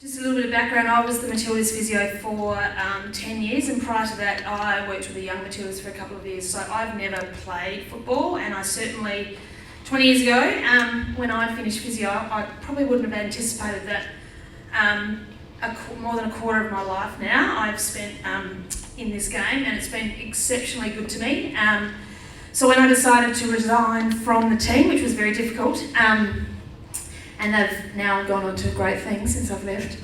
Just a little bit of background, I was the Matildas physio for 10 years, and prior to that I worked with the young Matildas for a couple of years, so I've never played football, and I certainly, 20 years ago, when I finished physio, I probably wouldn't have anticipated that more than a quarter of my life now I've spent in this game, and it's been exceptionally good to me. So when I decided to resign from the team, which was very difficult, and they've now gone on to great things since I've left.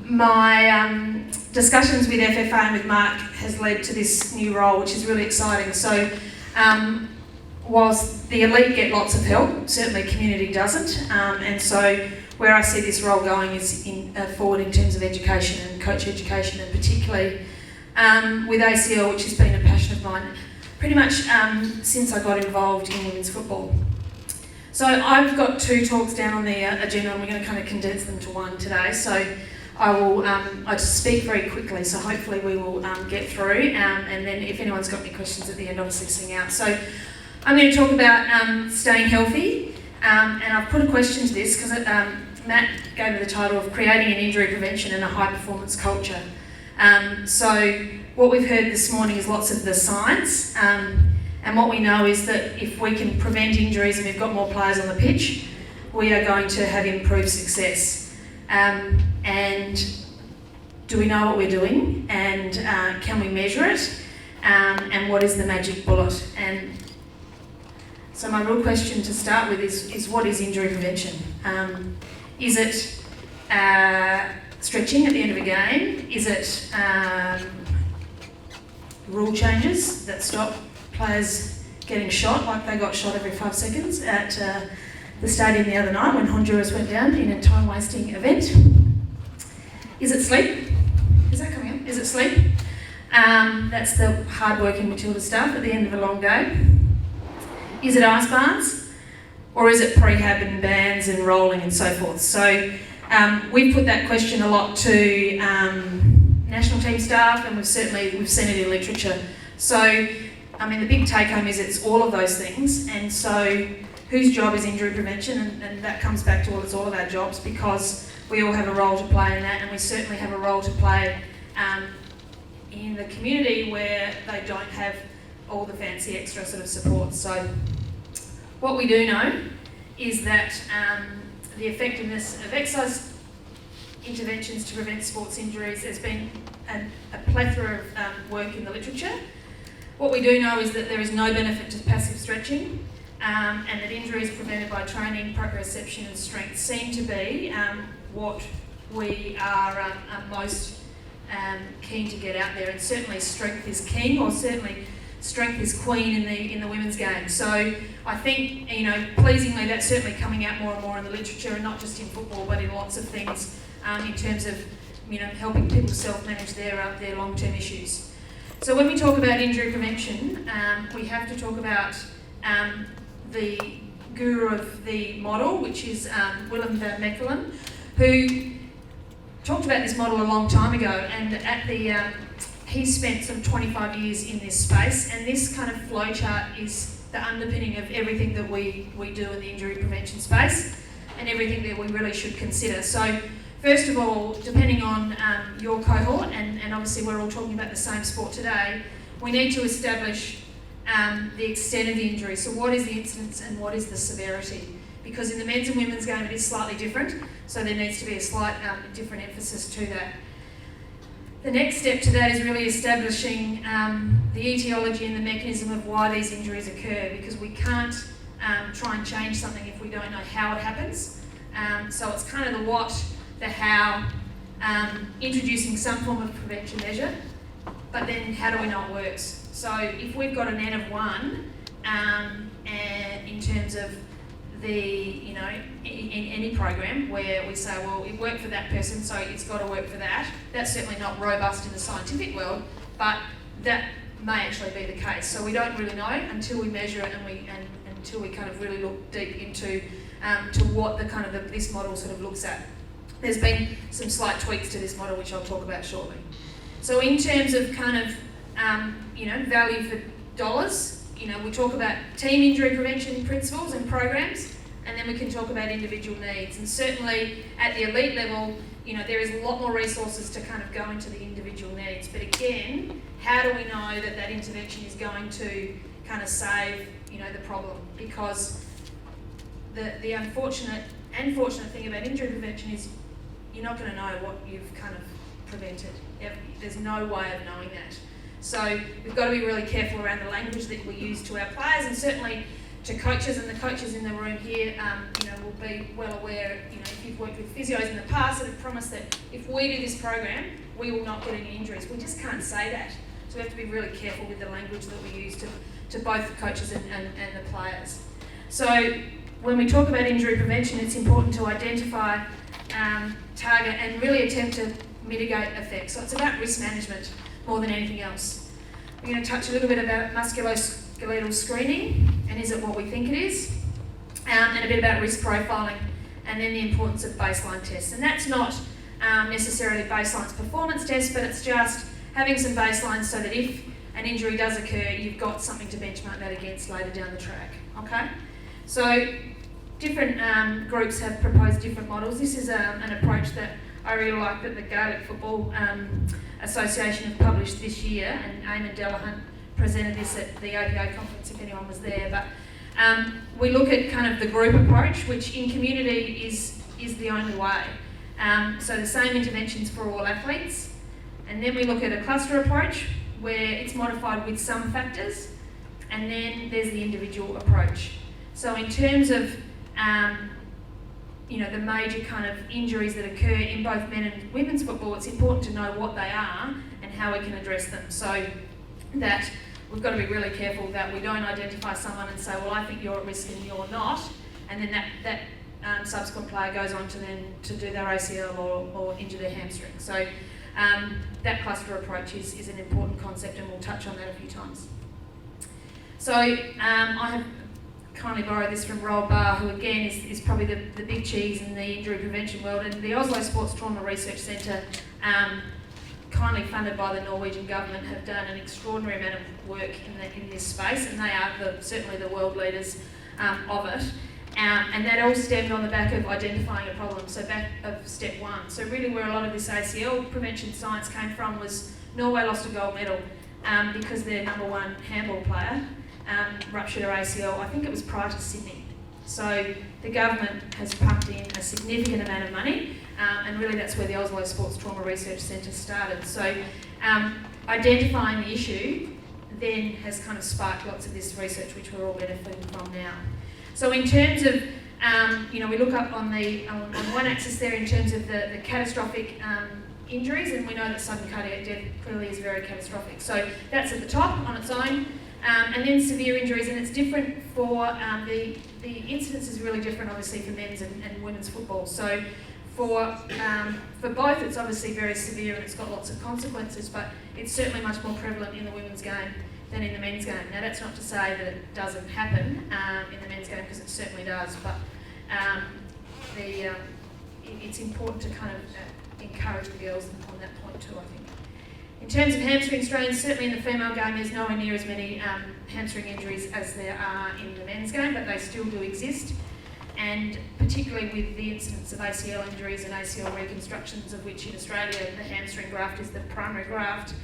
My discussions with FFA and with Mark has led to this new role, which is really exciting. So whilst the elite get lots of help, certainly community doesn't. And so where I see this role going is forward in terms of education and coach education, and particularly with ACL, which has been a passion of mine pretty much since I got involved in women's football. So I've got 2 talks down on the agenda, and we're going to kind of condense them to one today. So I just speak very quickly, so hopefully we will get through, and then if anyone's got any questions at the end, obviously sing out. So I'm going to talk about staying healthy, and I've put a question to this because Matt gave me the title of Creating an Injury Prevention and a High Performance Culture. So what we've heard this morning is lots of the science, and what we know is that if we can prevent injuries and we've got more players on the pitch, we are going to have improved success. And do we know what we're doing? And can we measure it? And what is the magic bullet? And so my real question to start with is what is injury prevention? Is it stretching at the end of a game? Is it rule changes that stop players getting shot like they got shot every 5 seconds at the stadium the other night when Honduras went down in a time-wasting event? Is it sleep? Is that coming up? Is it sleep? That's the hard-working Matilda stuff at the end of a long day. Is it ice baths? Or is it prehab and bands and rolling and so forth? So we've put that question a lot to national team staff, and we've seen it in literature. So I mean, the big take-home is it's all of those things, and so whose job is injury prevention? And that comes back to it's all of our jobs, because we all have a role to play in that, and we certainly have a role to play in the community where they don't have all the fancy extra sort of support. So what we do know is that the effectiveness of exercise interventions to prevent sports injuries, there's been a plethora of work in the literature. What we do know is that there is no benefit to passive stretching, and that injuries prevented by training, proprioception and strength seem to be what we are most keen to get out there. And certainly strength is king, or certainly strength is queen in the women's game. So I think, pleasingly that's certainly coming out more and more in the literature, and not just in football but in lots of things in terms of helping people self-manage their long-term issues. So when we talk about injury prevention, we have to talk about the guru of the model, which is Willem van Mechelen, who talked about this model a long time ago, and he spent some 25 years in this space, and this kind of flowchart is the underpinning of everything that we do in the injury prevention space, and everything that we really should consider. So first of all, depending on your cohort, and obviously we're all talking about the same sport today, we need to establish the extent of the injury. So what is the incidence and what is the severity? Because in the men's and women's game it is slightly different, so there needs to be a slight different emphasis to that. The next step to that is really establishing the etiology and the mechanism of why these injuries occur, because we can't try and change something if we don't know how it happens. So it's kind of the what, the how, introducing some form of prevention measure, but then how do we know it works? So if we've got an N of 1, and in terms of in any program where we say, well, it worked for that person, so it's got to work for that, that's certainly not robust in the scientific world, but that may actually be the case. So we don't really know until we measure it, and until we kind of really look deep into to what this model sort of looks at. There's been some slight tweaks to this model, which I'll talk about shortly. So in terms of kind of, value for dollars, we talk about team injury prevention principles and programs. and then we can talk about individual needs. And certainly at the elite level, there is a lot more resources to kind of go into the individual needs. But again, how do we know that that intervention is going to kind of save, the problem? Because the unfortunate and fortunate thing about injury prevention is you're not going to know what you've kind of prevented. There's no way of knowing that. So we've got to be really careful around the language that we use to our players, and certainly to coaches, and the coaches in the room here, will be well aware, if you've worked with physios in the past that have promised that if we do this program, we will not get any injuries. We just can't say that. So we have to be really careful with the language that we use to both the coaches and the players. So when we talk about injury prevention, it's important to identify, target, and really attempt to mitigate effects. So it's about risk management more than anything else. We're going to touch a little bit about musculoskeletal screening, and is it what we think it is, and a bit about risk profiling, and then the importance of baseline tests. And that's not necessarily baseline's performance test, but it's just having some baselines so that if an injury does occur, you've got something to benchmark that against later down the track. Okay? So different groups have proposed different models. This is an approach that I really like that the Gaelic Football Association have published this year, and Eamon Delahunt presented this at the APA conference if anyone was there. But we look at kind of the group approach, which in community is the only way. So the same interventions for all athletes, and then we look at a cluster approach where it's modified with some factors, and then there's the individual approach. So in terms of the major kind of injuries that occur in both men and women's football, it's important to know what they are and how we can address them. So that we've got to be really careful that we don't identify someone and say, well, I think you're at risk and you're not, and then that subsequent player goes on to do their ACL or injure their hamstring. So that cluster approach is an important concept, and we'll touch on that a few times. So I have kindly borrowed this from Roald Barr, who again is probably the big cheese in the injury prevention world, and the Oslo Sports Trauma Research Centre, kindly funded by the Norwegian government, have done an extraordinary amount of work in this space, and they are certainly the world leaders of it. And that all stemmed on the back of identifying a problem, so back of step one. So really where a lot of this ACL prevention science came from was Norway lost a gold medal because their number one handball player ruptured her ACL, I think it was prior to Sydney. So the government has pumped in a significant amount of money, and really that's where the Oslo Sports Trauma Research Centre started. So identifying the issue then has kind of sparked lots of this research which we're all benefiting from now. So in terms of, we look up on one axis there in terms of the catastrophic injuries, and we know that sudden cardiac death clearly is very catastrophic. So that's at the top on its own. And then severe injuries, and it's different for, the incidence is really different obviously for men's and women's football. So for both it's obviously very severe and it's got lots of consequences, but it's certainly much more prevalent in the women's game than in the men's game. Now that's not to say that it doesn't happen in the men's game, because it certainly does, but it's important to kind of encourage the girls on that point too, I think. In terms of hamstring strains, certainly in the female game there's nowhere near as many hamstring injuries as there are in the men's game, but they still do exist. And particularly with the incidence of ACL injuries and ACL reconstructions, of which in Australia the hamstring graft is the primary graft,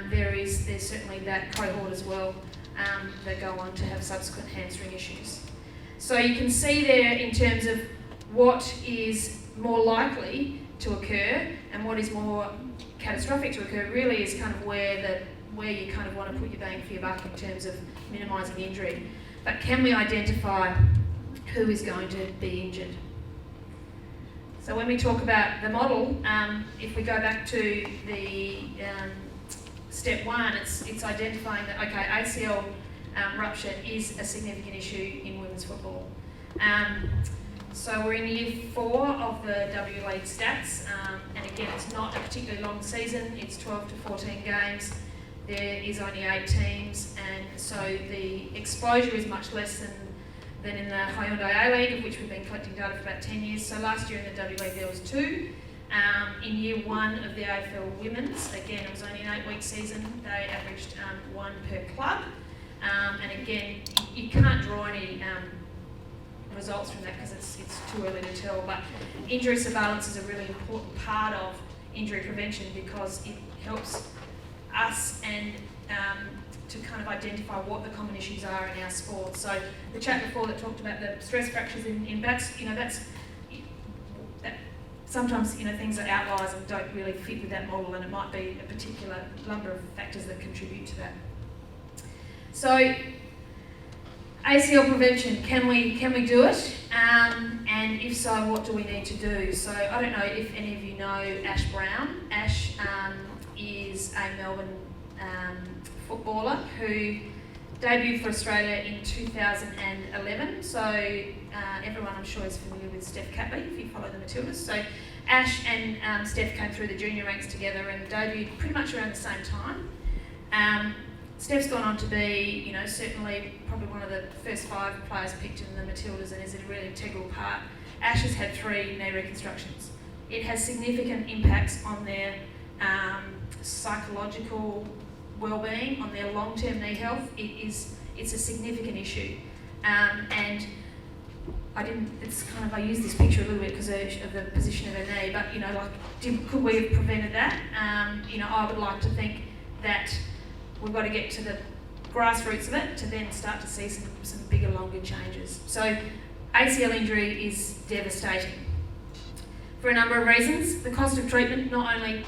there's certainly that cohort as well that go on to have subsequent hamstring issues. So you can see there in terms of what is more likely to occur and what is more catastrophic to occur really is kind of where you kind of want to put your bang for your buck in terms of minimising injury. But can we identify who is going to be injured? So when we talk about the model, if we go back to the step one, it's identifying that, okay, ACL rupture is a significant issue in women's football. So we're in year 4 of the W League stats, and again, it's not a particularly long season, it's 12 to 14 games, there is only 8 teams, and so the exposure is much less than in the Hyundai A-League, of which we've been collecting data for about 10 years. So last year in the W League there was 2. In year 1 of the AFL Women's, again it was only an 8-week season, they averaged 1 per club, and again, you can't draw any results from that because it's too early to tell. But injury surveillance is a really important part of injury prevention because it helps us and to kind of identify what the common issues are in our sport. So the chat before that talked about the stress fractures in backs, that sometimes things are outliers and don't really fit with that model, and it might be a particular number of factors that contribute to that. So ACL prevention, can we do it? And if so, what do we need to do? So I don't know if any of you know Ash Brown. Ash is a Melbourne footballer who debuted for Australia in 2011. So everyone I'm sure is familiar with Steph Catley if you follow the Matildas. So Ash and Steph came through the junior ranks together and debuted pretty much around the same time. Steph's gone on to be, certainly probably one of the first 5 players picked in the Matildas and is a really integral part. Ash has had 3 knee reconstructions. It has significant impacts on their psychological well-being, on their long-term knee health. It's a significant issue, and I use this picture a little bit because of the position of her knee, but could we have prevented that? I would like to think that we've got to get to the grassroots of it to then start to see some bigger, longer changes. So ACL injury is devastating for a number of reasons. The cost of treatment, not only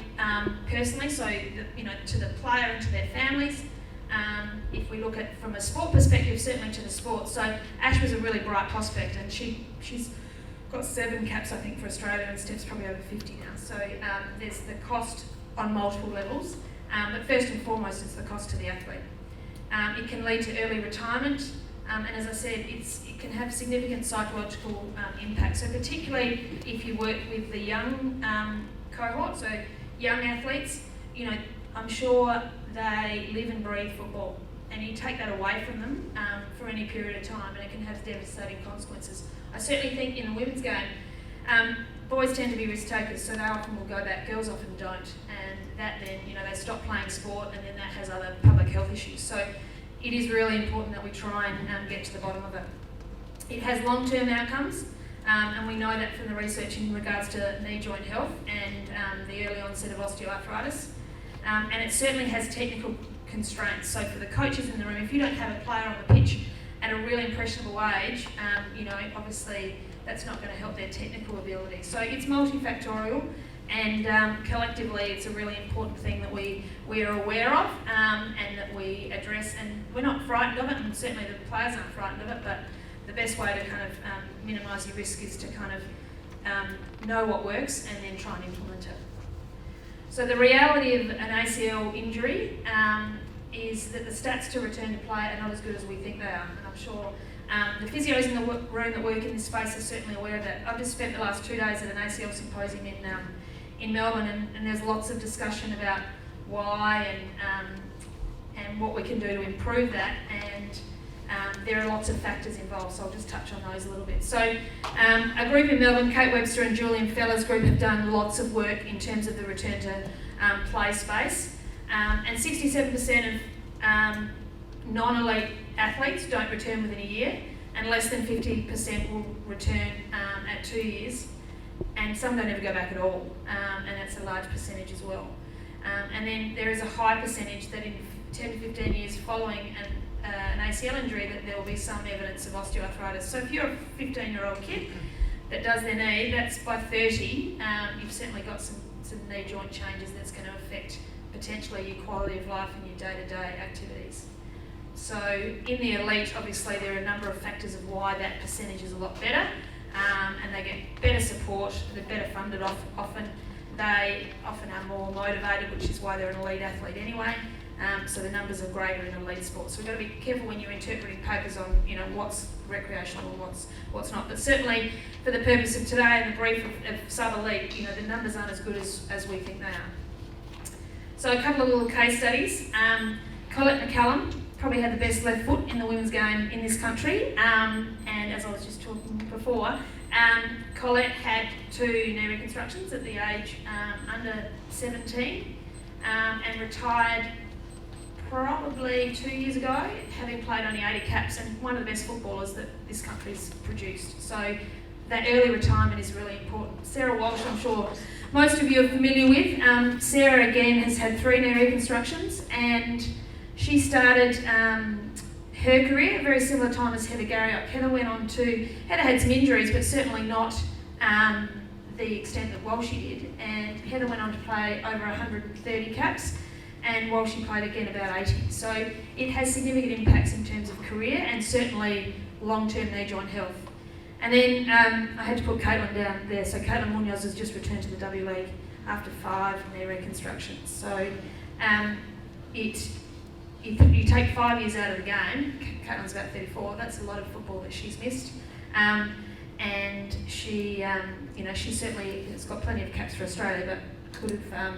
personally, so to the player and to their families. If we look at from a sport perspective, certainly to the sport. So Ash was a really bright prospect, and she's got 7 caps I think for Australia, and Steph's probably over 50 now. So there's the cost on multiple levels, but first and foremost, it's the cost to the athlete. It can lead to early retirement. And as I said, it can have significant psychological impact. So particularly if you work with the young cohort, so young athletes, I'm sure they live and breathe football, and you take that away from them for any period of time, and it can have devastating consequences. I certainly think in the women's game, boys tend to be risk takers, so they often will go back. Girls often don't, and that then, they stop playing sport, and then that has other public health issues. So it is really important that we try and get to the bottom of it. It has long-term outcomes, and we know that from the research in regards to knee joint health and the early onset of osteoarthritis. And it certainly has technical constraints. So for the coaches in the room, if you don't have a player on the pitch at a really impressionable age, obviously that's not going to help their technical ability. So it's multifactorial, and collectively it's a really important thing that we are aware of and that we address, and we're not frightened of it, and certainly the players aren't frightened of it, but the best way to kind of minimise your risk is to kind of know what works and then try and implement it. So the reality of an ACL injury is that the stats to return to play are not as good as we think they are, and I'm sure the physios in the room that work in this space are certainly aware of that. I've just spent the last 2 days at an ACL symposium in Melbourne, and there's lots of discussion about why and what we can do to improve that, and there are lots of factors involved, so I'll just touch on those a little bit. So a group in Melbourne, Kate Webster and Julian Feller's group, have done lots of work in terms of the return to play space, and 67% of non-elite athletes don't return within a year, and less than 50% will return at 2 years, and some don't ever go back at all, and that's a large percentage as well. And then there is a high percentage that in 10 to 15 years following an ACL injury that there will be some evidence of osteoarthritis. So if you're a 15-year-old kid that does their knee, that's by 30, you've certainly got some knee joint changes that's going to affect potentially your quality of life and your day-to-day activities. So in the elite, obviously there are a number of factors of why that percentage is a lot better, and they get better support, they're better funded often, they often are more motivated, which is why they're an elite athlete anyway. So the numbers are greater in elite sports. So we've got to be careful when you're interpreting papers on what's recreational and what's not. But certainly for the purpose of today and the brief of sub-elite, the numbers aren't as good as we think they are. So a couple of little case studies. Colette McCallum probably had the best left foot in the women's game in this country, and as I was just talking before, Colette had 2 knee reconstructions at the age under 17 and retired probably 2 years ago, having played only 80 caps and one of the best footballers that this country's produced. So that early retirement is really important. Sarah Walsh, I'm sure most of you are familiar with. Sarah, again, has had 3 knee reconstructions, and she started her career at a very similar time as Heather Garriock. Heather went on to, Heather had some injuries, but certainly not the extent that Walshy did. And Heather went on to play over 130 caps, and Walshy played again about 80. So it has significant impacts in terms of career and certainly long-term knee joint health. And then I had to put Caitlin down there. So Caitlin Munoz has just returned to the W League after 5 knee reconstructions. So if you take 5 years out of the game, Caitlin's about 34, that's a lot of football that she's missed. And she, she certainly has got plenty of caps for Australia, but could have,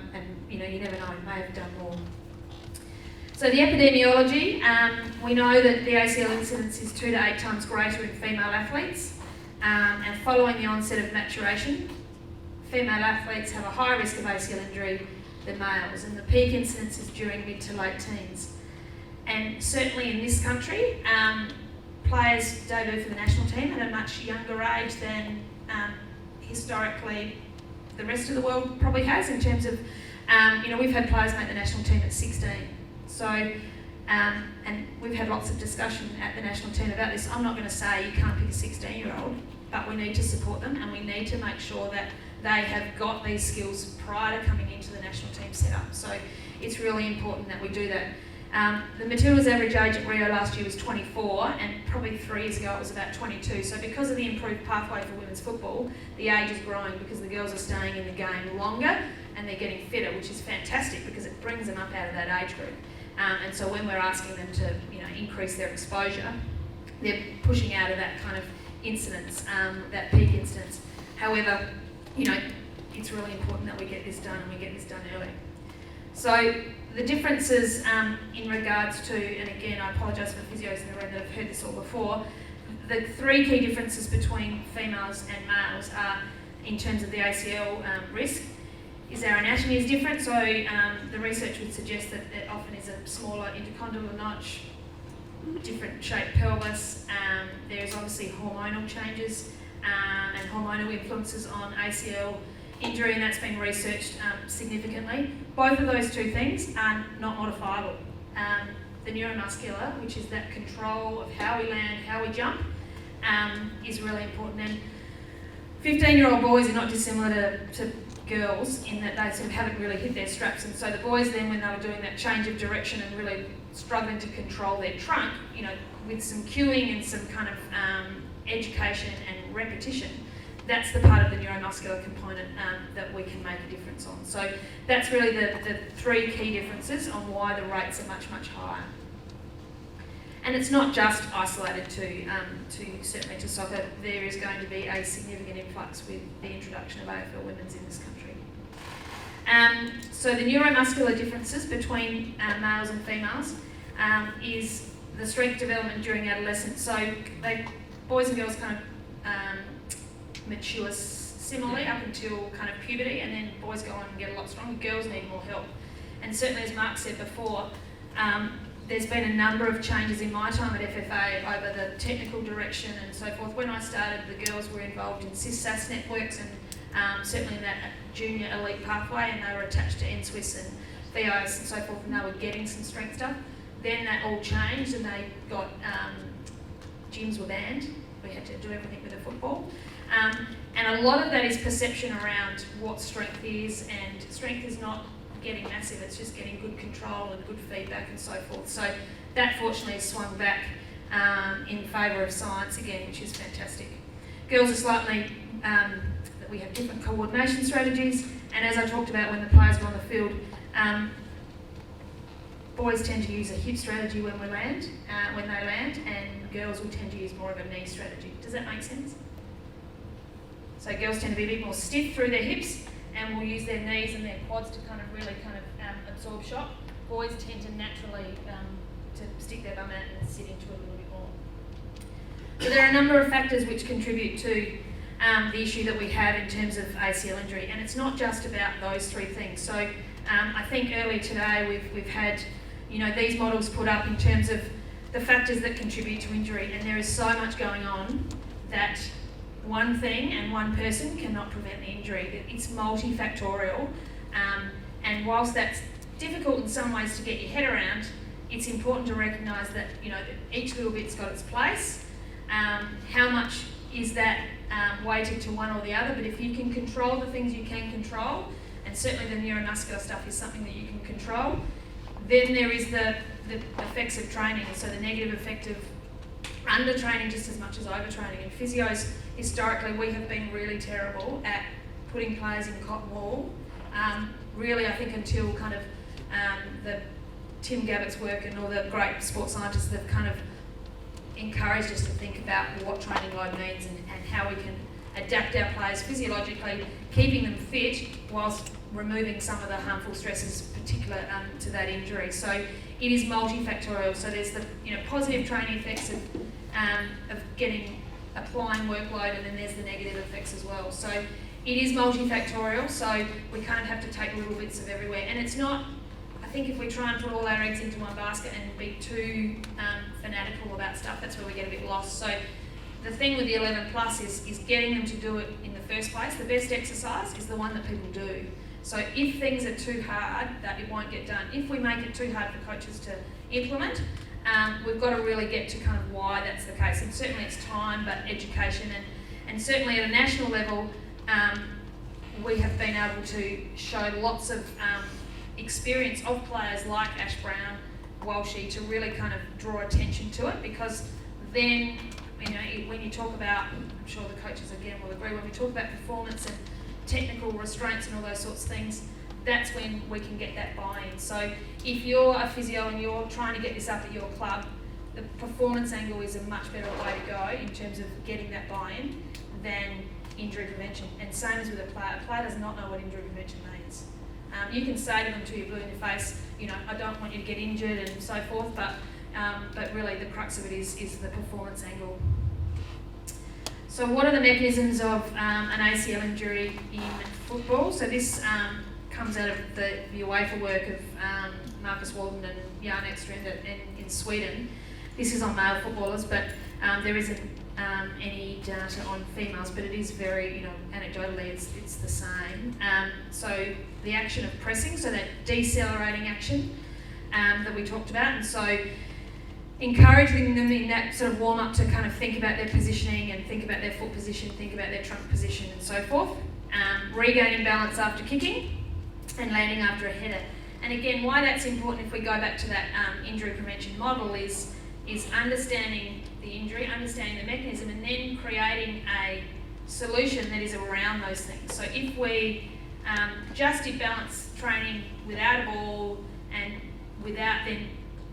you never know, may have done more. So the epidemiology, we know that the ACL incidence is 2 to 8 times greater in female athletes, and following the onset of maturation, female athletes have a higher risk of ACL injury than males, and the peak incidence is during mid to late teens. And certainly in this country, players debut for the national team at a much younger age than historically the rest of the world probably has, in terms of, we've had players make the national team at 16. So, and we've had lots of discussion at the national team about this. I'm not going to say you can't pick a 16-year-old, but we need to support them, and we need to make sure that they have got these skills prior to coming into the national team setup. So it's really important that we do that. The Matilda's average age at Rio last year was 24, and probably 3 years ago it was about 22. So because of the improved pathway for women's football, the age is growing because the girls are staying in the game longer and they're getting fitter, which is fantastic because it brings them up out of that age group. And so when we're asking them to, increase their exposure, they're pushing out of that kind of incidence, that peak incidence. However, it's really important that we get this done, and we get this done early. So the differences in regards to, and again I apologise for physios in the room that have heard this all before, the 3 key differences between females and males are, in terms of the ACL risk, is our anatomy is different. So the research would suggest that it often is a smaller intercondylar notch, different shaped pelvis. There's obviously hormonal changes and hormonal influences on ACL injury, and that's been researched significantly. Both of those 2 things are not modifiable. The neuromuscular, which is that control of how we land, how we jump, is really important. And 15-year-old boys are not dissimilar to girls in that they sort of haven't really hit their straps, and so the boys then, when they were doing that change of direction and really struggling to control their trunk, with some cueing and some kind of education and repetition, that's the part of the neuromuscular component that we can make a difference on. So that's really the 3 key differences on why the rates are much, much higher. And it's not just isolated to certainly to soccer. There is going to be a significant influx with the introduction of AFL women's in this country. So the neuromuscular differences between males and females is the strength development during adolescence. So boys and girls kind of mature similarly up until kind of puberty, and then boys go on and get a lot stronger. Girls need more help. And certainly, as Mark said before, there's been a number of changes in my time at FFA over the technical direction and so forth. When I started, the girls were involved in CIS-SAS networks and certainly in that junior elite pathway, and they were attached to NSWIS and VIS and so forth, and they were getting some strength stuff. Then that all changed, and they got, gyms were banned. We had to do everything with a football. And a lot of that is perception around what strength is, and strength is not getting massive, it's just getting good control and good feedback and so forth. So that fortunately has swung back in favour of science again, which is fantastic. Girls are slightly, we have different coordination strategies, and as I talked about when the players were on the field, boys tend to use a hip strategy when they land, and girls will tend to use more of a knee strategy. Does that make sense? So girls tend to be a bit more stiff through their hips, and will use their knees and their quads to kind of really absorb shock. Boys tend to naturally to stick their bum out and sit into it a little bit more. So there are a number of factors which contribute to the issue that we have in terms of ACL injury, and it's not just about those 3 things. So I think early today we've had these models put up in terms of the factors that contribute to injury, and there is so much going on that one thing and one person cannot prevent the injury. It's multifactorial, and whilst that's difficult in some ways to get your head around, it's important to recognise that that each little bit's got its place. How much is that weighted to one or the other? But if you can control the things you can control, and certainly the neuromuscular stuff is something that you can control, then there is the effects of training, so the negative effect of undertraining just as much as overtraining. And physios, historically, we have been really terrible at putting players in cotton wool. Really, I think until kind of the Tim Gabbett's work and all the great sports scientists that have kind of encouraged us to think about what training load means and how we can adapt our players physiologically, keeping them fit whilst removing some of the harmful stresses particular to that injury. So it is multifactorial. So there's the positive training effects of applying workload, and then there's the negative effects as well. So it is multifactorial. So we kind of have to take little bits of everywhere, and it's not. I think if we try and put all our eggs into one basket and be too fanatical about stuff, that's where we get a bit lost. So the thing with the 11 plus is getting them to do it in the first place. The best exercise is the one that people do. So if things are too hard, that it won't get done. If we make it too hard for coaches to implement, we've got to really get to kind of why that's the case. And certainly it's time, but education, and certainly at a national level, we have been able to show lots of experience of players like Ash Brown, Walshy, to really kind of draw attention to it, because then, when you talk about, I'm sure the coaches again will agree, when we talk about performance and technical restraints and all those sorts of things, that's when we can get that buy-in. So if you're a physio and you're trying to get this up at your club, the performance angle is a much better way to go in terms of getting that buy-in than injury prevention. And same as with a player. A player does not know what injury prevention means. You can say to them till you're blue in the face, I don't want you to get injured and so forth, but really the crux of it is the performance angle. So what are the mechanisms of an ACL injury in football? So this comes out of the UEFA work of Marcus Walden and Jan Ekstrand in Sweden. This is on male footballers, but there isn't any data on females, but it is very, anecdotally it's the same. So the action of pressing, so that decelerating action that we talked about, and so encouraging them in that sort of warm-up to kind of think about their positioning and think about their foot position, think about their trunk position and so forth. Regaining balance after kicking and landing after a header. And again, why that's important, if we go back to that injury prevention model, is understanding the injury, understanding the mechanism, and then creating a solution that is around those things. So if we just did balance training without a ball and without then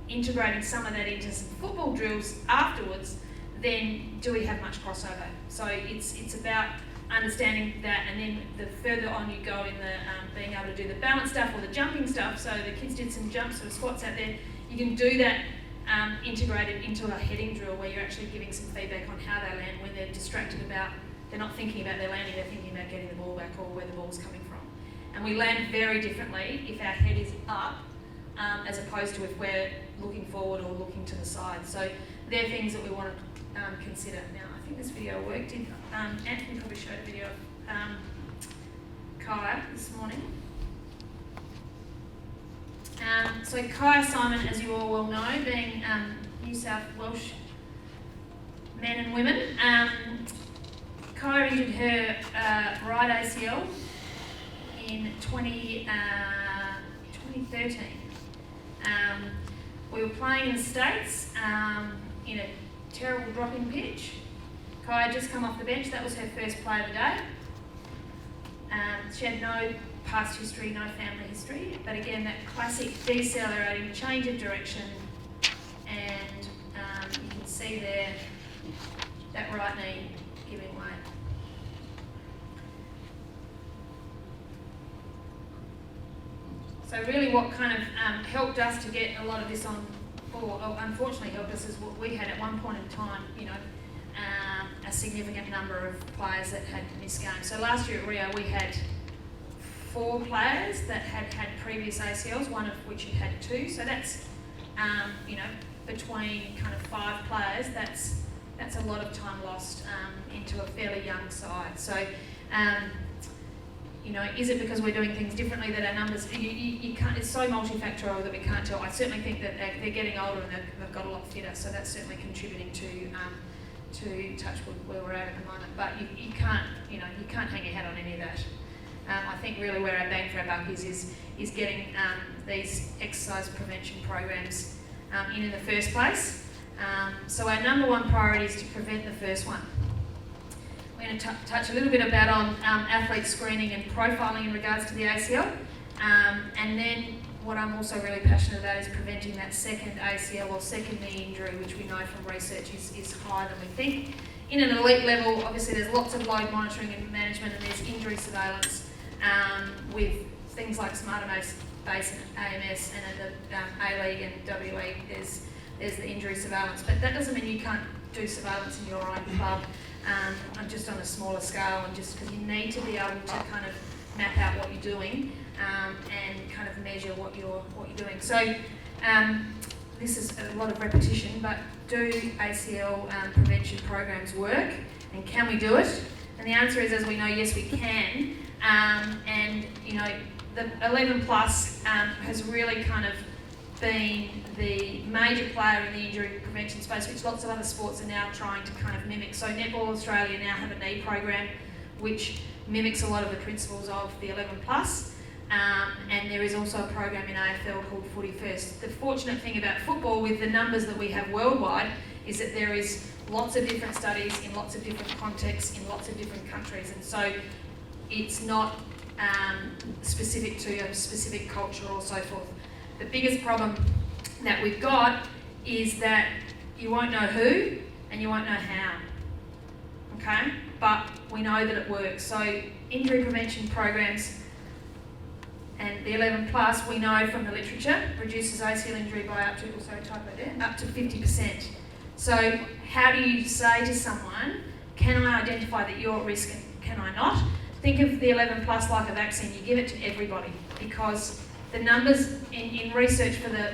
integrating some of that into some football drills afterwards, then do we have much crossover? So it's about understanding that, and then the further on you go in the being able to do the balance stuff or the jumping stuff, so the kids did some jumps or squats out there, you can do that integrated into a heading drill where you're actually giving some feedback on how they land when they're distracted about, they're not thinking about their landing, they're thinking about getting the ball back or where the ball's coming from. And we land very differently if our head is up as opposed to if we're looking forward or looking to the side. So they're things that we want to consider. Now, I think this video worked. Anthony probably showed a video of Kaya this morning. So Kaya Simon, as you all well know, being New South Welsh men and women, Kaya injured her right ACL in 2013. We were playing in the States in a terrible dropping pitch. Kaya had just come off the bench. That was her first play of the day. She had no past history, no family history, but again, that classic decelerating change of direction, and you can see there that right knee giving way. So really what kind of helped us to get a lot of this on, or unfortunately helped us, is what we had at one point in time, a significant number of players that had missed games. So last year at Rio we had 4 players that had had previous ACLs, one of which had had 2. So that's between kind of 5 players, that's a lot of time lost into a fairly young side. So, is it because we're doing things differently that our numbers, you can't, it's so multifactorial that we can't tell. I certainly think that they're getting older and they've got a lot fitter, so that's certainly contributing to touch where we're at the moment. But you can't hang your hat on any of that. I think really where our bang for our buck is getting these exercise prevention programs in the first place. So our number one priority is to prevent the first one. We're going to touch a little bit about on athlete screening and profiling in regards to the ACL. And then what I'm also really passionate about is preventing that second ACL or second knee injury, which we know from research is higher than we think. In an elite level, obviously there's lots of load monitoring and management, and there's injury surveillance with things like Smart Base and AMS, and at the A-League and W-League there's the injury surveillance. But that doesn't mean you can't do surveillance in your own club, just on a smaller scale, and just because you need to be able to kind of map out what you're doing and kind of measure what you're doing. So this is a lot of repetition, but do ACL prevention programs work, and can we do it? And the answer is, as we know, yes, we can. And the 11 plus has really kind of been the major player in the injury prevention space, which lots of other sports are now trying to kind of mimic. So Netball Australia now have a knee program which mimics a lot of the principles of the 11 plus. And there is also a program in AFL called Footy First. The fortunate thing about football, with the numbers that we have worldwide, is that there is lots of different studies in lots of different contexts in lots of different countries, and so it's not specific to a specific culture or so forth. The biggest problem that we've got is that you won't know who and you won't know how, okay? But we know that it works. So injury prevention programs and the 11 plus, we know from the literature, reduces ACL injury by up to 50%. So how do you say to someone, can I identify that you're at risk and can I not? Think of the 11 plus like a vaccine. You give it to everybody, because the numbers in research for the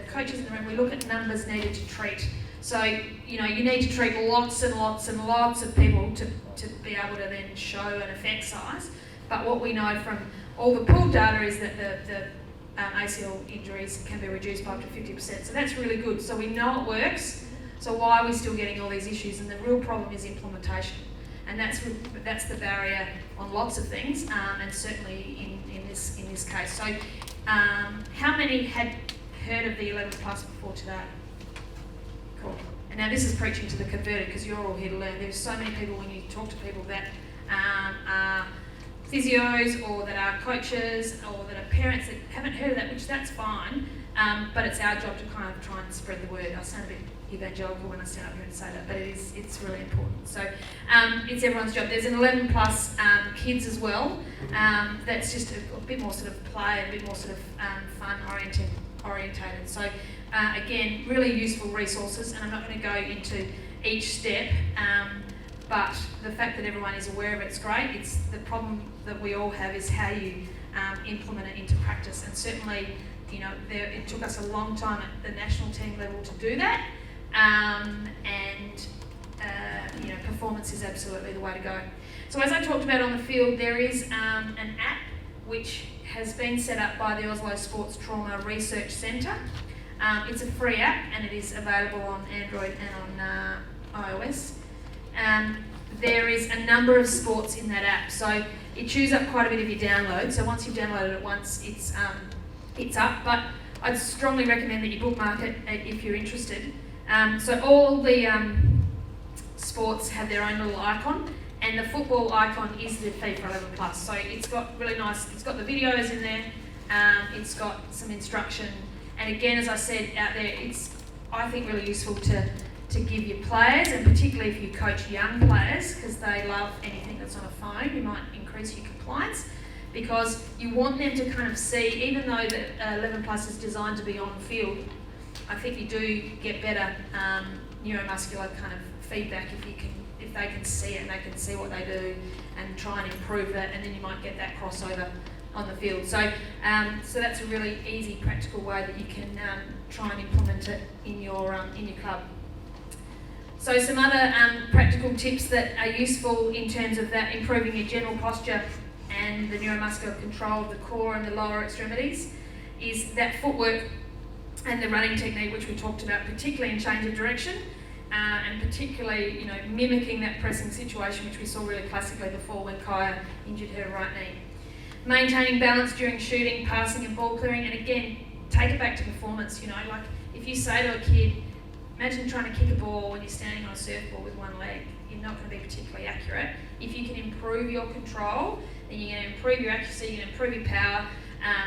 coaches in the room, we look at numbers needed to treat. So, you need to treat lots and lots and lots of people to be able to then show an effect size. But what we know from all the pooled data is that the ACL injuries can be reduced by up to 50%. So that's really good. So we know it works. So why are we still getting all these issues? And the real problem is implementation. And that's the barrier on lots of things, and certainly in this case. So how many had heard of the 11 plus before today? Cool. And now this is preaching to the converted, because you're all here to learn. There's so many people, when you talk to people that are physios or that are coaches or that are parents that haven't heard of that, which that's fine, but it's our job to kind of try and spread the word. I sound a bit evangelical when I stand up here and say that, but it's really important. So it's everyone's job. There's an 11 plus kids as well. That's just a bit more sort of play, a bit more sort of fun orientated. So again, really useful resources, and I'm not going to go into each step, but the fact that everyone is aware of it's great. It's the problem that we all have is how you implement it into practice, and certainly, it took us a long time at the national team level to do that. Performance is absolutely the way to go. So as I talked about on the field, there is an app which has been set up by the Oslo Sports Trauma Research Centre. It's a free app, and it is available on Android and on iOS. There is a number of sports in that app, so it chews up quite a bit of your download. So once you've downloaded it once, it's up. But I'd strongly recommend that you bookmark it if you're interested. So all the sports have their own little icon, and the football icon is the FIFA 11 plus. So it's got really nice, it's got the videos in there, it's got some instruction, and again, as I said out there, it's, I think, really useful to give your players, and particularly if you coach young players, because they love anything that's on a phone, you might increase your compliance, because you want them to kind of see, even though the 11 plus is designed to be on field, I think you do get better neuromuscular kind of feedback if they can see it and they can see what they do and try and improve that, and then you might get that crossover on the field. So that's a really easy, practical way that you can try and implement it in your club. So some other practical tips that are useful in terms of that, improving your general posture and the neuromuscular control of the core and the lower extremities, is that footwork and the running technique, which we talked about, particularly in change of direction, and particularly, mimicking that pressing situation, which we saw really classically before when Kaya injured her right knee. Maintaining balance during shooting, passing and ball clearing, and again, take it back to performance, like if you say to a kid, imagine trying to kick a ball when you're standing on a surfboard with one leg, you're not going to be particularly accurate. If you can improve your control, then you're going to improve your accuracy, you're going to improve your power,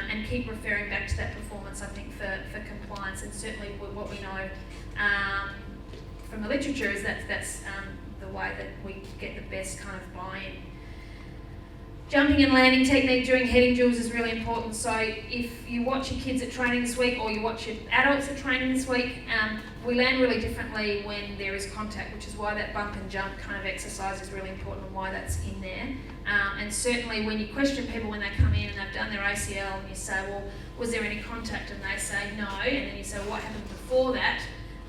and keep referring back to that performance, I think, for compliance. And certainly what we know from the literature is that's the way that we get the best kind of buy-in. Jumping and landing technique during heading drills is really important. So if you watch your kids at training this week, or you watch your adults at training this week, we land really differently when there is contact, which is why that bump and jump kind of exercise is really important and why that's in there. And certainly when you question people when they come in and they've done their ACL and you say, well, was there any contact? And they say no, and then you say, well, what happened before that?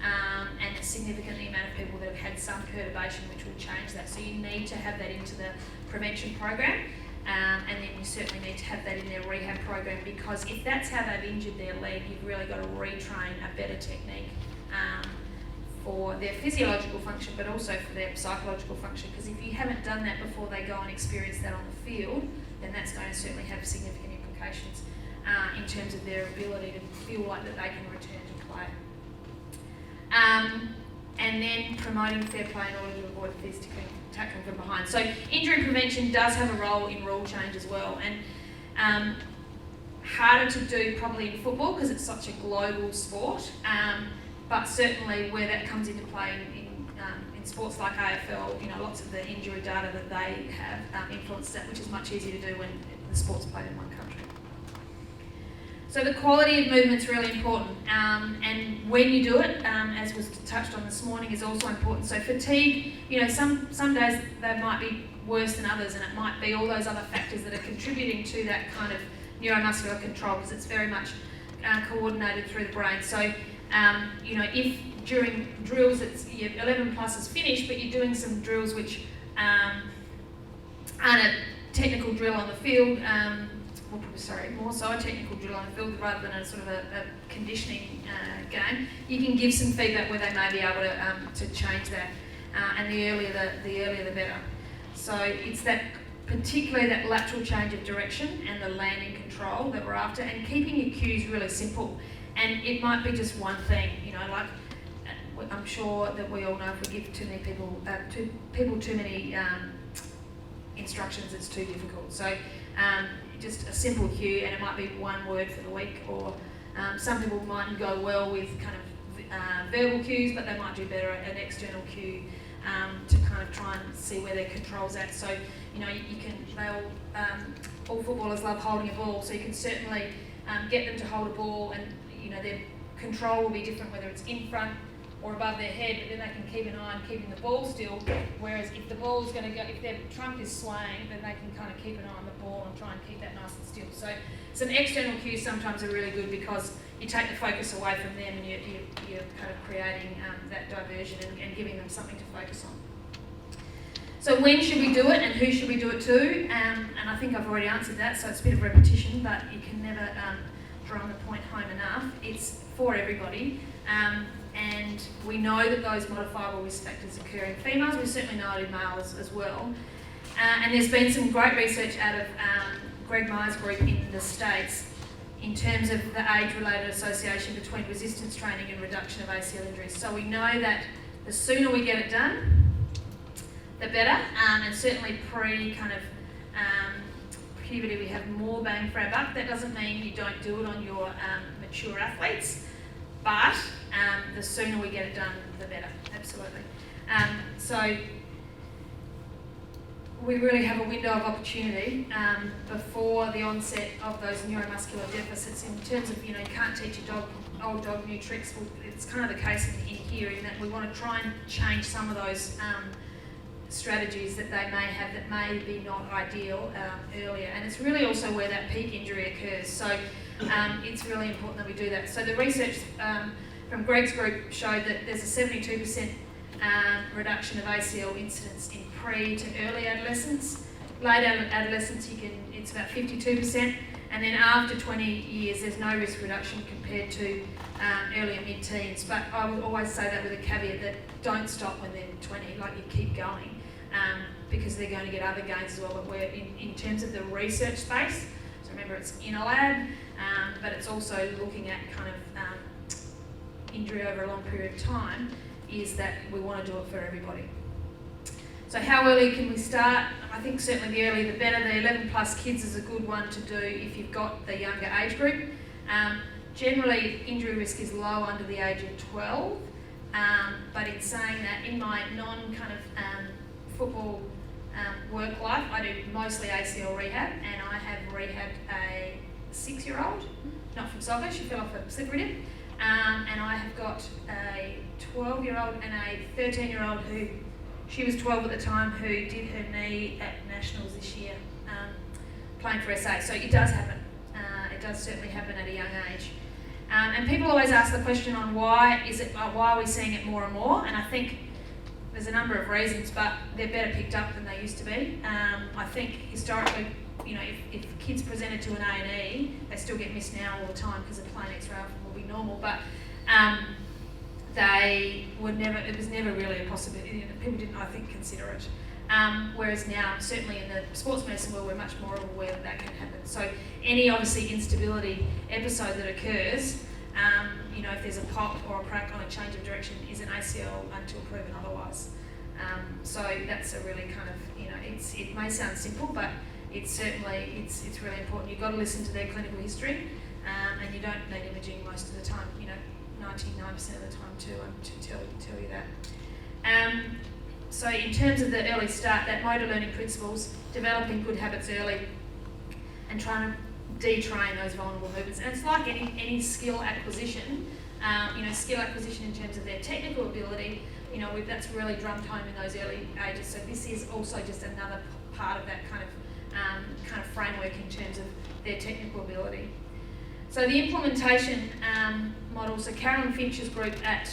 And it's significantly the amount of people that have had some perturbation, which will change that. So you need to have that into the prevention program. And then you certainly need to have that in their rehab program, because if that's how they've injured their leg, you've really got to retrain a better technique for their physiological function, but also for their psychological function. Because if you haven't done that before they go and experience that on the field, then that's going to certainly have significant implications in terms of their ability to feel like that they can return to play. And then promoting fair play in order to avoid tackling from behind. So injury prevention does have a role in rule change as well, and harder to do probably in football because it's such a global sport, but certainly where that comes into play in sports like AFL, lots of the injury data that they have influenced that, which is much easier to do when the sport's played in one country. So the quality of movement is really important, and when you do it, as was touched on this morning, is also important. So fatigue, some days they might be worse than others, and it might be all those other factors that are contributing to that kind of neuromuscular control, because it's very much coordinated through the brain. So, if during drills your 11 plus is finished, but you're doing some drills which aren't a technical drill on the field, more so a technical drill on the field rather than a sort of a conditioning game, you can give some feedback where they may be able to change that, and the earlier the better. So it's that, particularly that lateral change of direction and the landing control that we're after, and keeping your cues really simple. And it might be just one thing, like I'm sure that we all know if we give too many people too many instructions, it's too difficult. So just a simple cue, and it might be one word for the week, or some people might go well with kind of verbal cues, but they might do better at an external cue to kind of try and see where their control's at. So all footballers love holding a ball, so you can certainly get them to hold a ball, and their control will be different whether it's in front or above their head, but then they can keep an eye on keeping the ball still, whereas if the ball's going to go, if their trunk is swaying, then they can kind of keep an eye on the ball and try and keep that nice and still. So some external cues sometimes are really good, because you take the focus away from them, and you're kind of creating that diversion and giving them something to focus on. So when should we do it, and who should we do it to? And I think I've already answered that, so it's a bit of repetition, but you can never drum the point home enough. It's for everybody. And we know that those modifiable risk factors occur in females. We certainly know it in males as well. And there's been some great research out of Greg Myers' group in the States in terms of the age-related association between resistance training and reduction of ACL injuries. So we know that the sooner we get it done, the better. And certainly puberty, we have more bang for our buck. That doesn't mean you don't do it on your mature athletes, but the sooner we get it done, the better, absolutely. So we really have a window of opportunity before the onset of those neuromuscular deficits, in terms of, you can't teach a old dog new tricks. Well, it's kind of the case in here, in that we want to try and change some of those strategies that they may have that may be not ideal earlier. And it's really also where that peak injury occurs. So it's really important that we do that. So the research from Greg's group showed that there's a 72% reduction of ACL incidence in pre to early adolescence. Late adolescence, it's about 52%, and then after 20 years, there's no risk reduction compared to early and mid-teens. But I would always say that with a caveat that don't stop when they're 20, like you keep going, because they're going to get other gains as well. But we're in terms of the research space, so remember it's in a lab, but it's also looking at kind of injury over a long period of time, is that we want to do it for everybody. So how early can we start? I think certainly the earlier the better. The 11 plus kids is a good one to do if you've got the younger age group. Generally, injury risk is low under the age of 12, but in saying that, in my football work life, I do mostly ACL rehab, and I have rehabbed a 6-year-old, not from soccer, she fell off a slippery dip, and I have got a 12-year-old and a 13-year-old who, she was 12 at the time, who did her knee at Nationals this year, playing for SA. So it does happen. It does certainly happen at a young age. And people always ask the question on why are we seeing it more and more? And I think there's a number of reasons, but they're better picked up than they used to be. I think historically, if kids presented to an A&E, they still get missed now all the time because a plain X-ray will be normal. But it was never really a possibility. People didn't, I think, consider it. Whereas now, certainly in the sports medicine world, we're much more aware that that can happen. So any, obviously, instability episode that occurs, if there's a pop or a crack on a change of direction, is an ACL until proven otherwise. So that's a really kind of, it may sound simple, but it's certainly, it's really important. You've got to listen to their clinical history, and you don't need imaging most of the time, 99% of the time to tell you that. So in terms of the early start, that motor learning principles, developing good habits early, and trying to detrain those vulnerable movements. And it's like any skill acquisition, skill acquisition in terms of their technical ability, that's really drummed home in those early ages. So this is also just another part of that kind of framework in terms of their technical ability. So the implementation model, so Carolyn Finch's group at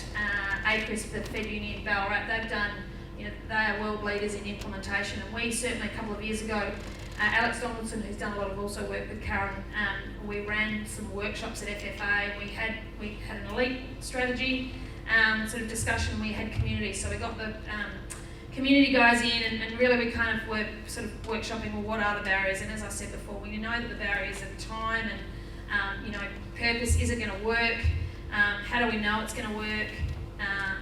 ACRIS, the Fed Uni in Ballarat, they've done, they are world leaders in implementation, and we certainly a couple of years ago, Alex Donaldson, who's done a lot of also work with Karen, we ran some workshops at FFA. We had an elite strategy sort of discussion. We had community, so we got the community guys in, and really we kind of were sort of workshopping, well, what are the barriers? And as I said before, we know that the barriers are time and purpose. Is it going to work? How do we know it's going to work?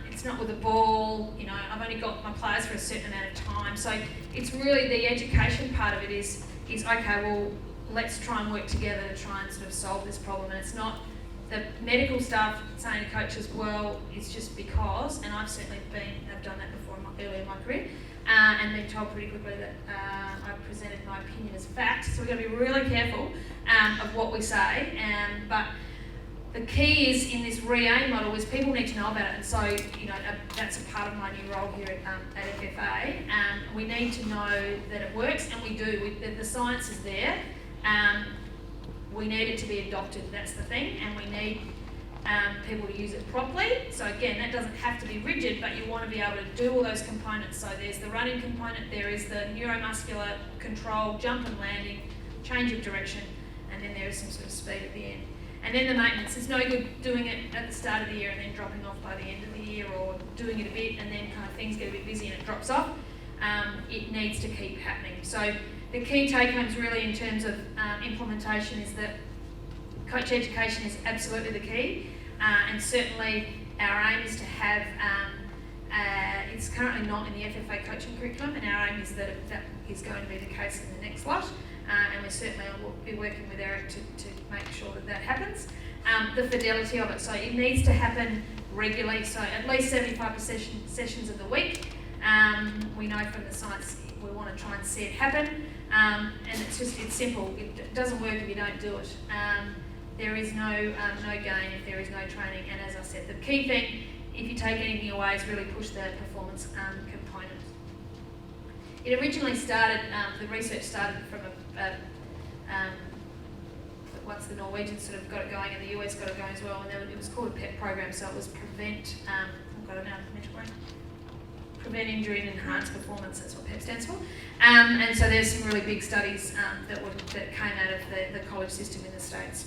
It's not with a ball, I've only got my players for a certain amount of time. So it's really the education part of it is okay, well, let's try and work together to try and sort of solve this problem. And it's not the medical staff saying to coaches, well, it's just because, and I've certainly I've done that before early in my career, and been told pretty quickly that I presented my opinion as fact. So we've got to be really careful of what we say, but the key is in this re-aim model is people need to know about it, and so that's a part of my new role here at FFA. We need to know that it works, and we do. The science is there. We need it to be adopted. That's the thing, and we need people to use it properly. So again, that doesn't have to be rigid, but you want to be able to do all those components. So there's the running component, there is the neuromuscular control, jump and landing, change of direction, and then there is some sort of speed at the end. And then the maintenance. It's no good doing it at the start of the year and then dropping off by the end of the year, or doing it a bit and then kind of things get a bit busy and it drops off. It needs to keep happening. So the key take-homes really in terms of implementation is that coach education is absolutely the key, and certainly our aim is to have, it's currently not in the FFA coaching curriculum, and our aim is that that is going to be the case in the next lot. And we certainly will be working with Eric to make sure that that happens. The fidelity of it, so it needs to happen regularly, so at least 75 sessions of the week. We know from the science we want to try and see it happen, and it's simple. It doesn't work if you don't do it. There is no gain if there is no training, and as I said, the key thing, if you take anything away, is really push the performance component. It originally started, the research started from once the Norwegians sort of got it going and the US got it going as well, and then it was called a PEP program, so it was prevent injury and enhance performance. That's what PEP stands for. And so there's some really big studies that came out of the college system in the States.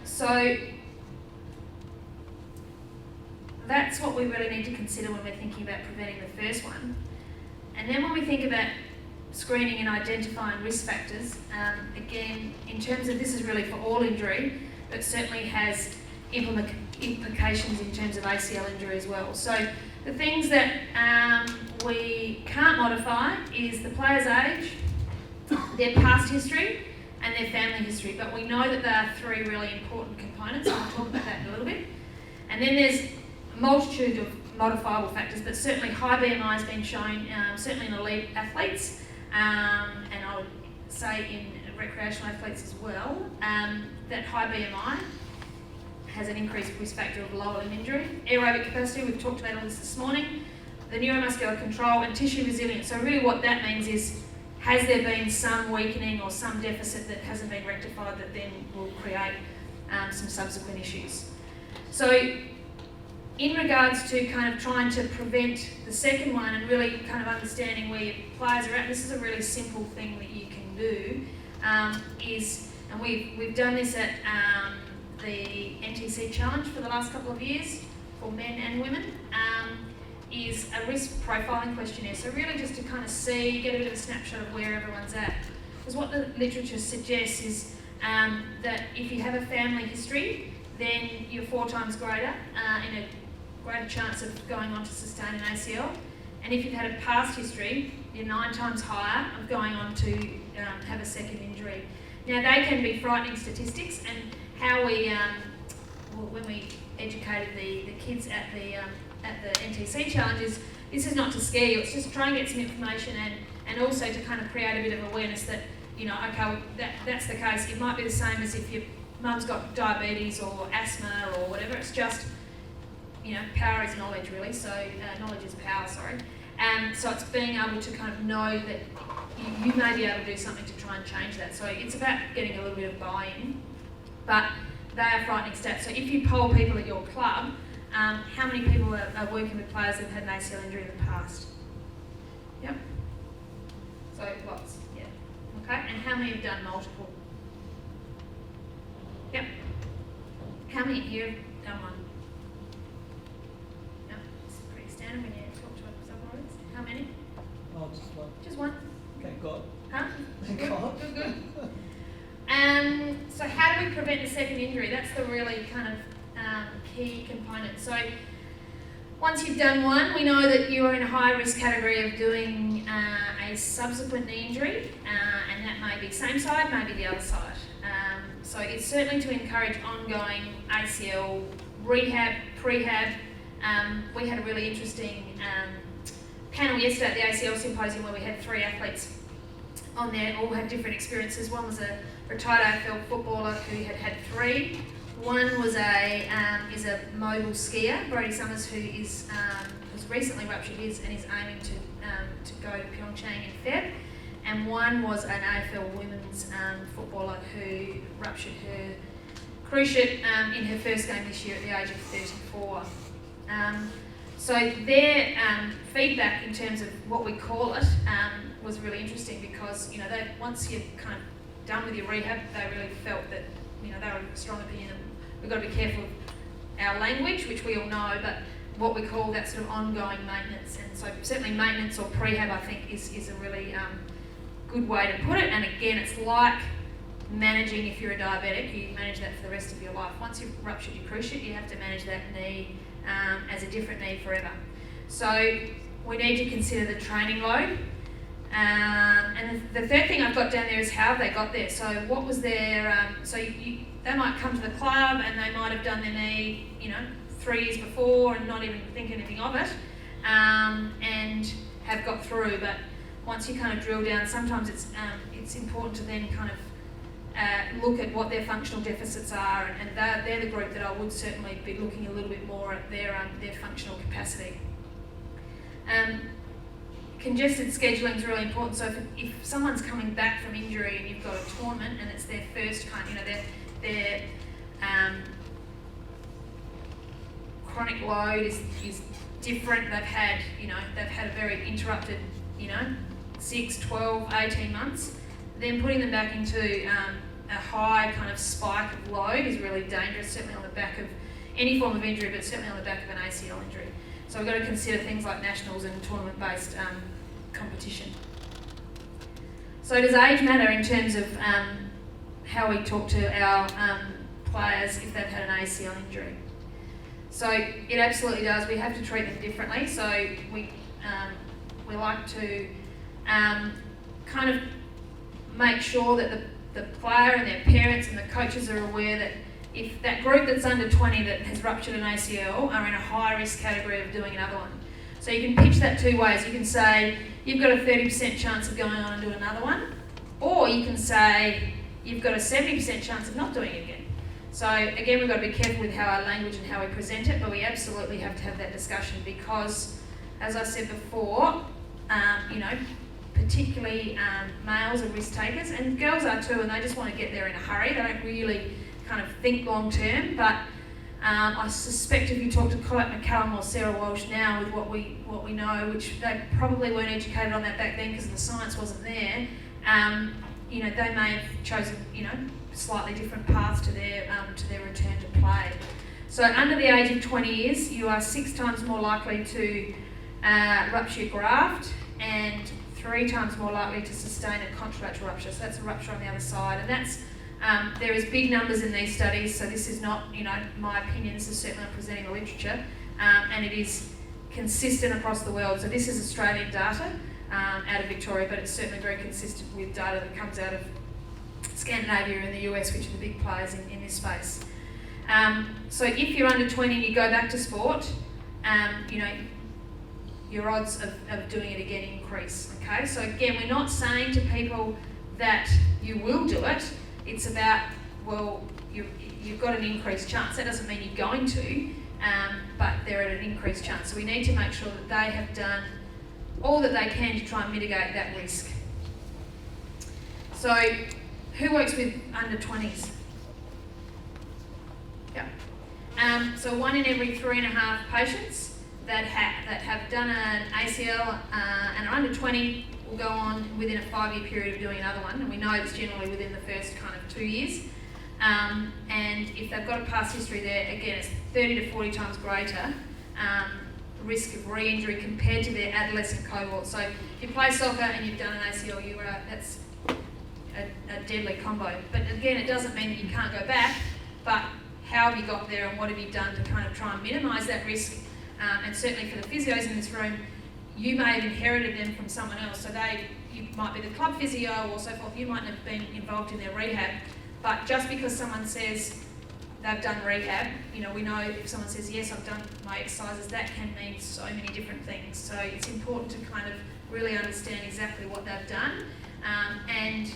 So that's what we really need to consider when we're thinking about preventing the first one. And then when we think about screening and identifying risk factors, again, in terms of this is really for all injury, but certainly has implications in terms of ACL injury as well. So the things that we can't modify is the player's age, their past history, and their family history. But we know that there are three really important components, and we'll talk about that in a little bit. And then there's a multitude of modifiable factors, but certainly high BMI has been shown, certainly in elite athletes, and I would say in recreational athletes as well, that high BMI has an increased risk factor of lower limb injury. Aerobic capacity, we've talked about all this morning. The neuromuscular control and tissue resilience. So really what that means is, has there been some weakening or some deficit that hasn't been rectified that then will create some subsequent issues? So in regards to kind of trying to prevent the second one and really kind of understanding where your players are at, this is a really simple thing that you can do, and we've done this at the NTC Challenge for the last couple of years for men and women, is a risk profiling questionnaire. So really just to kind of see, get a bit of a snapshot of where everyone's at. Because what the literature suggests is that if you have a family history, then you're 4 times greater, in a greater chance of going on to sustain an ACL. And if you've had a past history, you're 9 times higher of going on to have a second injury. Now they can be frightening statistics, and how we, when we educated the kids at the NTC challenges, this is not to scare you, it's just to try and get some information and also to kind of create a bit of awareness that, you know, okay, well, that's the case. It might be the same as if your mum's got diabetes or asthma or whatever. It's just, you know, power is knowledge really, so knowledge is power, sorry. So it's being able to kind of know that you may be able to do something to try and change that. So it's about getting a little bit of buy-in, but they are frightening stats. So if you poll people at your club, how many people are working with players that have had an ACL injury in the past? Yep. So lots, yeah. Okay, and how many have done multiple? Yep. How many here have done one? Yep, it's pretty standard when you talk to sub-audience. How many? Oh, just one. Just one? Thank God. Huh? Thank Good, God. good. So how do we prevent a second injury? That's the really kind of key component. So once you've done one, we know that you are in a high risk category of doing a subsequent knee injury, and that may be same side, maybe the other side. So it's certainly to encourage ongoing ACL rehab, prehab. We had a really interesting panel yesterday at the ACL symposium where we had 3 athletes on there, all had different experiences. One was a retired AFL footballer who had 3. One was is a mobile skier, Brody Summers, who has recently ruptured his and is aiming to go to Pyeongchang in Feb. And one was an AFL women's footballer who ruptured her cruciate in her first game this year at the age of 34. So their feedback in terms of what we call it was really interesting because, you know, once you're kind of done with your rehab, they really felt that, you know, they were of a strong opinion that we've got to be careful of our language, which we all know, but what we call that sort of ongoing maintenance. And so certainly maintenance or prehab, I think, is a really good way to put it. And again, it's like managing if you're a diabetic, you manage that for the rest of your life. Once you've ruptured your cruciate, you have to manage that knee as a different knee forever. So we need to consider the training load. And the third thing I've got down there is how they got there. So what was their, they might come to the club and they might have done their knee, 3 years before and not even think anything of it, and have got through. But once you kind of drill down, sometimes it's important to then kind of look at what their functional deficits are, and they're the group that I would certainly be looking a little bit more at their functional capacity. congested scheduling is really important. So if someone's coming back from injury and you've got a tournament and it's their first kind, their chronic load is different. They've had a very interrupted, 6, 12, 18 months. Then putting them back into a high kind of spike of load is really dangerous, certainly on the back of any form of injury, but certainly on the back of an ACL injury. So we've got to consider things like nationals and tournament-based competition. So does age matter in terms of how we talk to our players if they've had an ACL injury? So it absolutely does. We have to treat them differently. So we like to kind of make sure that the player and their parents and the coaches are aware that if that group that's under 20 that has ruptured an ACL are in a high risk category of doing another one. So you can pitch that two ways. You can say you've got a 30% chance of going on and doing another one, or you can say you've got a 70% chance of not doing it again. So again, we've got to be careful with how our language and how we present it, but we absolutely have to have that discussion because, as I said before, particularly males are risk takers, and girls are too, and they just want to get there in a hurry. They don't really kind of think long term, but I suspect if you talk to Colette McCallum or Sarah Walsh now with what we know, which they probably weren't educated on that back then because the science wasn't there, they may have chosen slightly different paths to their return to play. So under the age of 20 years, you are 6 times more likely to rupture your graft and 3 times more likely to sustain a contralateral rupture. So that's a rupture on the other side, and that's there is big numbers in these studies. So this is not my opinion. This is certainly presenting the literature, and it is consistent across the world. So this is Australian data out of Victoria, but it's certainly very consistent with data that comes out of Scandinavia and the US, which are the big players in this space. So if you're under 20 and you go back to sport, your odds of doing it again increase. Okay, so again, we're not saying to people that you will do it. It's about, well, you've got an increased chance. That doesn't mean you're going to, but they're at an increased chance. So we need to make sure that they have done all that they can to try and mitigate that risk. So who works with under 20s? Yeah. So 1 in every 3.5 patients that have done an ACL and are under 20 will go on within a 5-year period of doing another one, and we know it's generally within the first kind of 2 years. And if they've got a past history there, again, it's 30 to 40 times greater risk of re-injury compared to their adolescent cohort. So if you play soccer and you've done an ACL, that's a deadly combo. But again, it doesn't mean that you can't go back, but how have you got there and what have you done to kind of try and minimise that risk? And certainly for the physios in this room, you may have inherited them from someone else. So you might be the club physio or so forth. You might have been involved in their rehab. But just because someone says they've done rehab, we know if someone says, yes, I've done my exercises, that can mean so many different things. So it's important to kind of really understand exactly what they've done and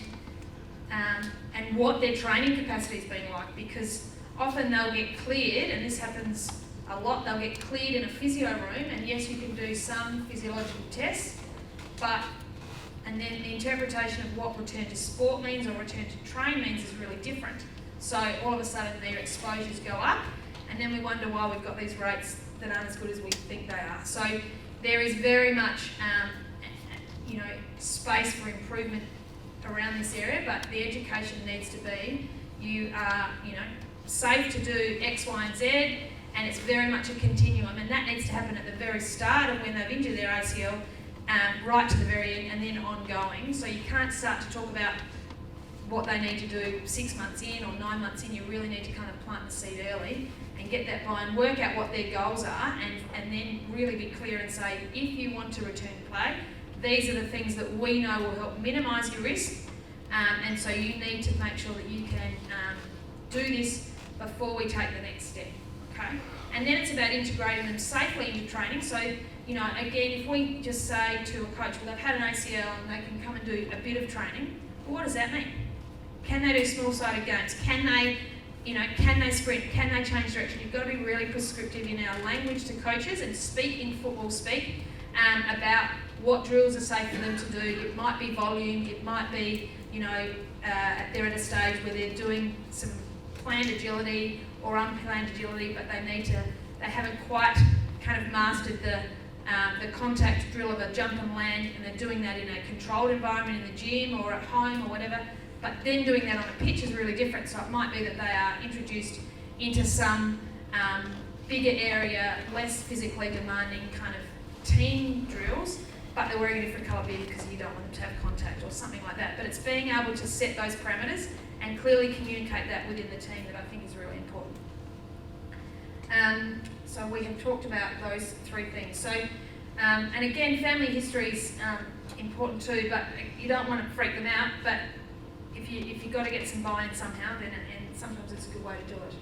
what their training capacity has been like, because often they'll get cleared, and this happens a lot, they'll get cleared in a physio room, and yes, you can do some physiological tests, and then the interpretation of what return to sport means or return to train means is really different. So all of a sudden their exposures go up, and then we wonder why we've got these rates that aren't as good as we think they are. So there is very much space for improvement around this area, but the education needs to be, you are safe to do X, Y, and Z, and it's very much a continuum, and that needs to happen at the very start of when they've injured their ACL, right to the very end, and then ongoing. So you can't start to talk about what they need to do 6 months in or 9 months in. You really need to kind of plant the seed early and get that buy-in, work out what their goals are, and then really be clear and say, if you want to return to play, these are the things that we know will help minimise your risk, and so you need to make sure that you can do this before we take the next step. Okay? And then it's about integrating them safely into training. So, again, if we just say to a coach, well, they've had an ACL and they can come and do a bit of training, well, what does that mean? Can they do small-sided games? Can they sprint? Can they change direction? You've got to be really prescriptive in our language to coaches and speak in football speak. about what drills are safe for them to do. It might be volume, it might be, they're at a stage where they're doing some planned agility or unplanned agility, but they haven't quite kind of mastered the contact drill of a jump and land, and they're doing that in a controlled environment in the gym or at home or whatever. But then doing that on a pitch is really different. So it might be that they are introduced into some bigger area, less physically demanding kind of team drills, but they're wearing a different colour beard because you don't want them to have contact or something like that. But it's being able to set those parameters and clearly communicate that within the team that I think is really important. So we have talked about those three things. So, and again, family history is important too, but you don't want to freak them out. But if you've got to get some buy-in somehow, then and sometimes it's a good way to do it.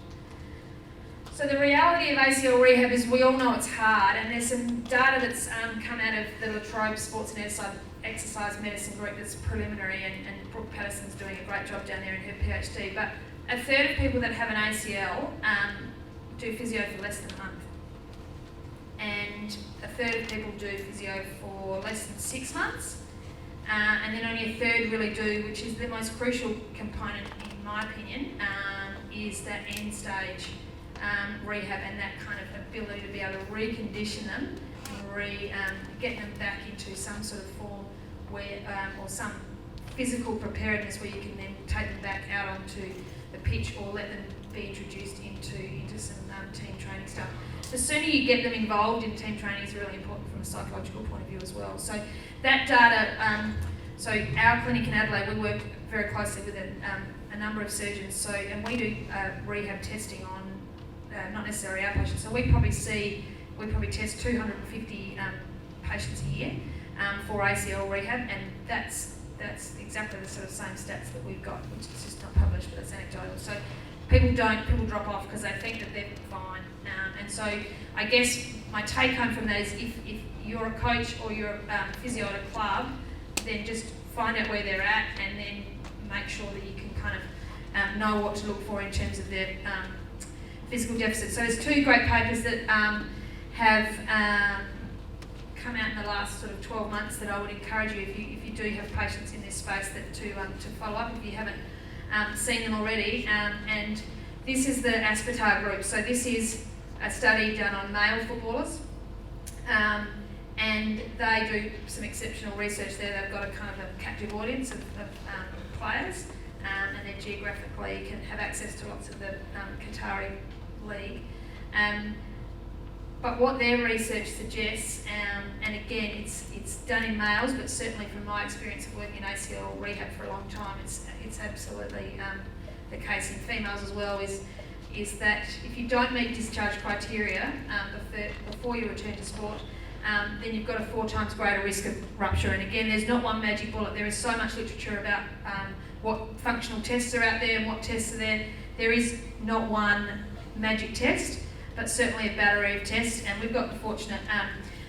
So the reality of ACL rehab is we all know it's hard, and there's some data that's come out of the La Trobe Sports and Exercise Medicine group that's preliminary, and Brooke Patterson's doing a great job down there in her PhD. But a third of people that have an ACL do physio for less than a month, and a third of people do physio for less than 6 months, and then only a third really do, which is the most crucial component in my opinion, is that end stage rehab and that kind of ability to be able to recondition them and get them back into some sort of form where, or some physical preparedness where you can then take them back out onto the pitch or let them be introduced into some team training stuff. The sooner you get them involved in team training is really important from a psychological point of view as well. So that data, so our clinic in Adelaide, we work very closely with a number of surgeons. So, and we do rehab testing on not necessarily our patients. So we probably test 250 patients a year for ACL rehab, and that's exactly the sort of same stats that we've got, which is just not published, but it's anecdotal. So people drop off because they think that they're fine. And so I guess my take home from that is if you're a coach or you're a physio at a club, then just find out where they're at and then make sure that you can kind of know what to look for in terms of their physical deficit. So there's two great papers that have come out in the last sort of 12 months that I would encourage you, if you do have patients in this space, that to follow up if you haven't seen them already. And this is the Aspetar group. So this is a study done on male footballers, and they do some exceptional research there. They've got a kind of a captive audience of players, and they geographically can have access to lots of the Qatari league. But what their research suggests, and again, it's done in males, but certainly from my experience of working in ACL rehab for a long time, it's absolutely the case in females as well, is that if you don't meet discharge criteria before you return to sport, then you've got a 4 times greater risk of rupture. And again, there's not one magic bullet. There is so much literature about what functional tests are out there and what tests are there. There is not one magic test, but certainly a battery of tests. And we've got the fortunate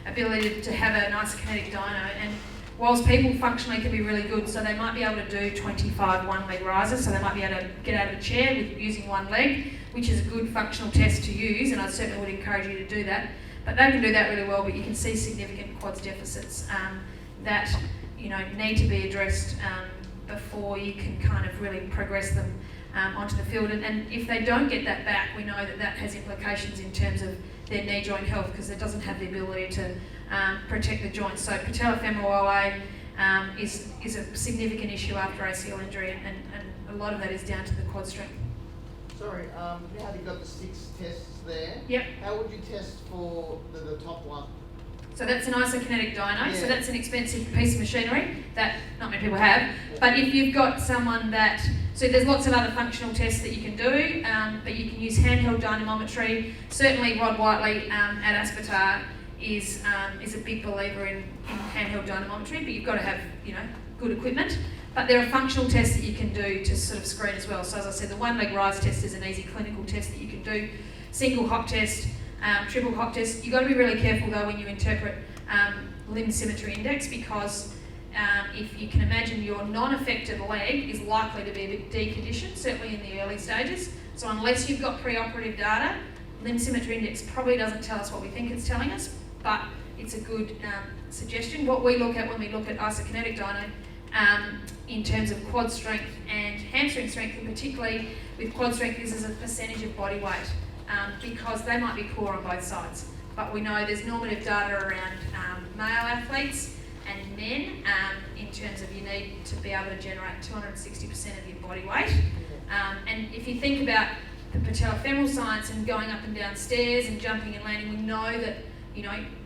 ability to have an isokinetic dyno. And whilst people functionally can be really good, so they might be able to do 25 one-leg rises, so they might be able to get out of a chair with using one leg, which is a good functional test to use, and I certainly would encourage you to do that. But they can do that really well, but you can see significant quads deficits that need to be addressed before you can kind of really progress them onto the field. And if they don't get that back, we know that has implications in terms of their knee joint health, because it doesn't have the ability to protect the joints. So patellofemoral OA is a significant issue after ACL injury, and a lot of that is down to the quad strength. Sorry, you know how you've got the 6 tests there? Yep. How would you test for the top one? So that's an isokinetic dyno, Yeah. so that's an expensive piece of machinery that not many people have. But if you've got someone so there's lots of other functional tests that you can do, but you can use handheld dynamometry. Certainly Rod Whiteley at Aspetar is a big believer in handheld dynamometry, but you've got to have good equipment. But there are functional tests that you can do to sort of screen as well. So as I said, the one-leg rise test is an easy clinical test that you can do. Single hop test, triple hop test. You've got to be really careful though when you interpret limb symmetry index, because if you can imagine, your non-affected leg is likely to be a bit deconditioned, certainly in the early stages. So unless you've got preoperative data, limb symmetry index probably doesn't tell us what we think it's telling us, but it's a good suggestion. What we look at when we look at isokinetic dyno, in terms of quad strength and hamstring strength, and particularly with quad strength, is as a percentage of body weight, because they might be poor on both sides. But we know there's normative data around male athletes and men in terms of you need to be able to generate 260% of your body weight. And if you think about the patellofemoral science and going up and down stairs and jumping and landing, we know that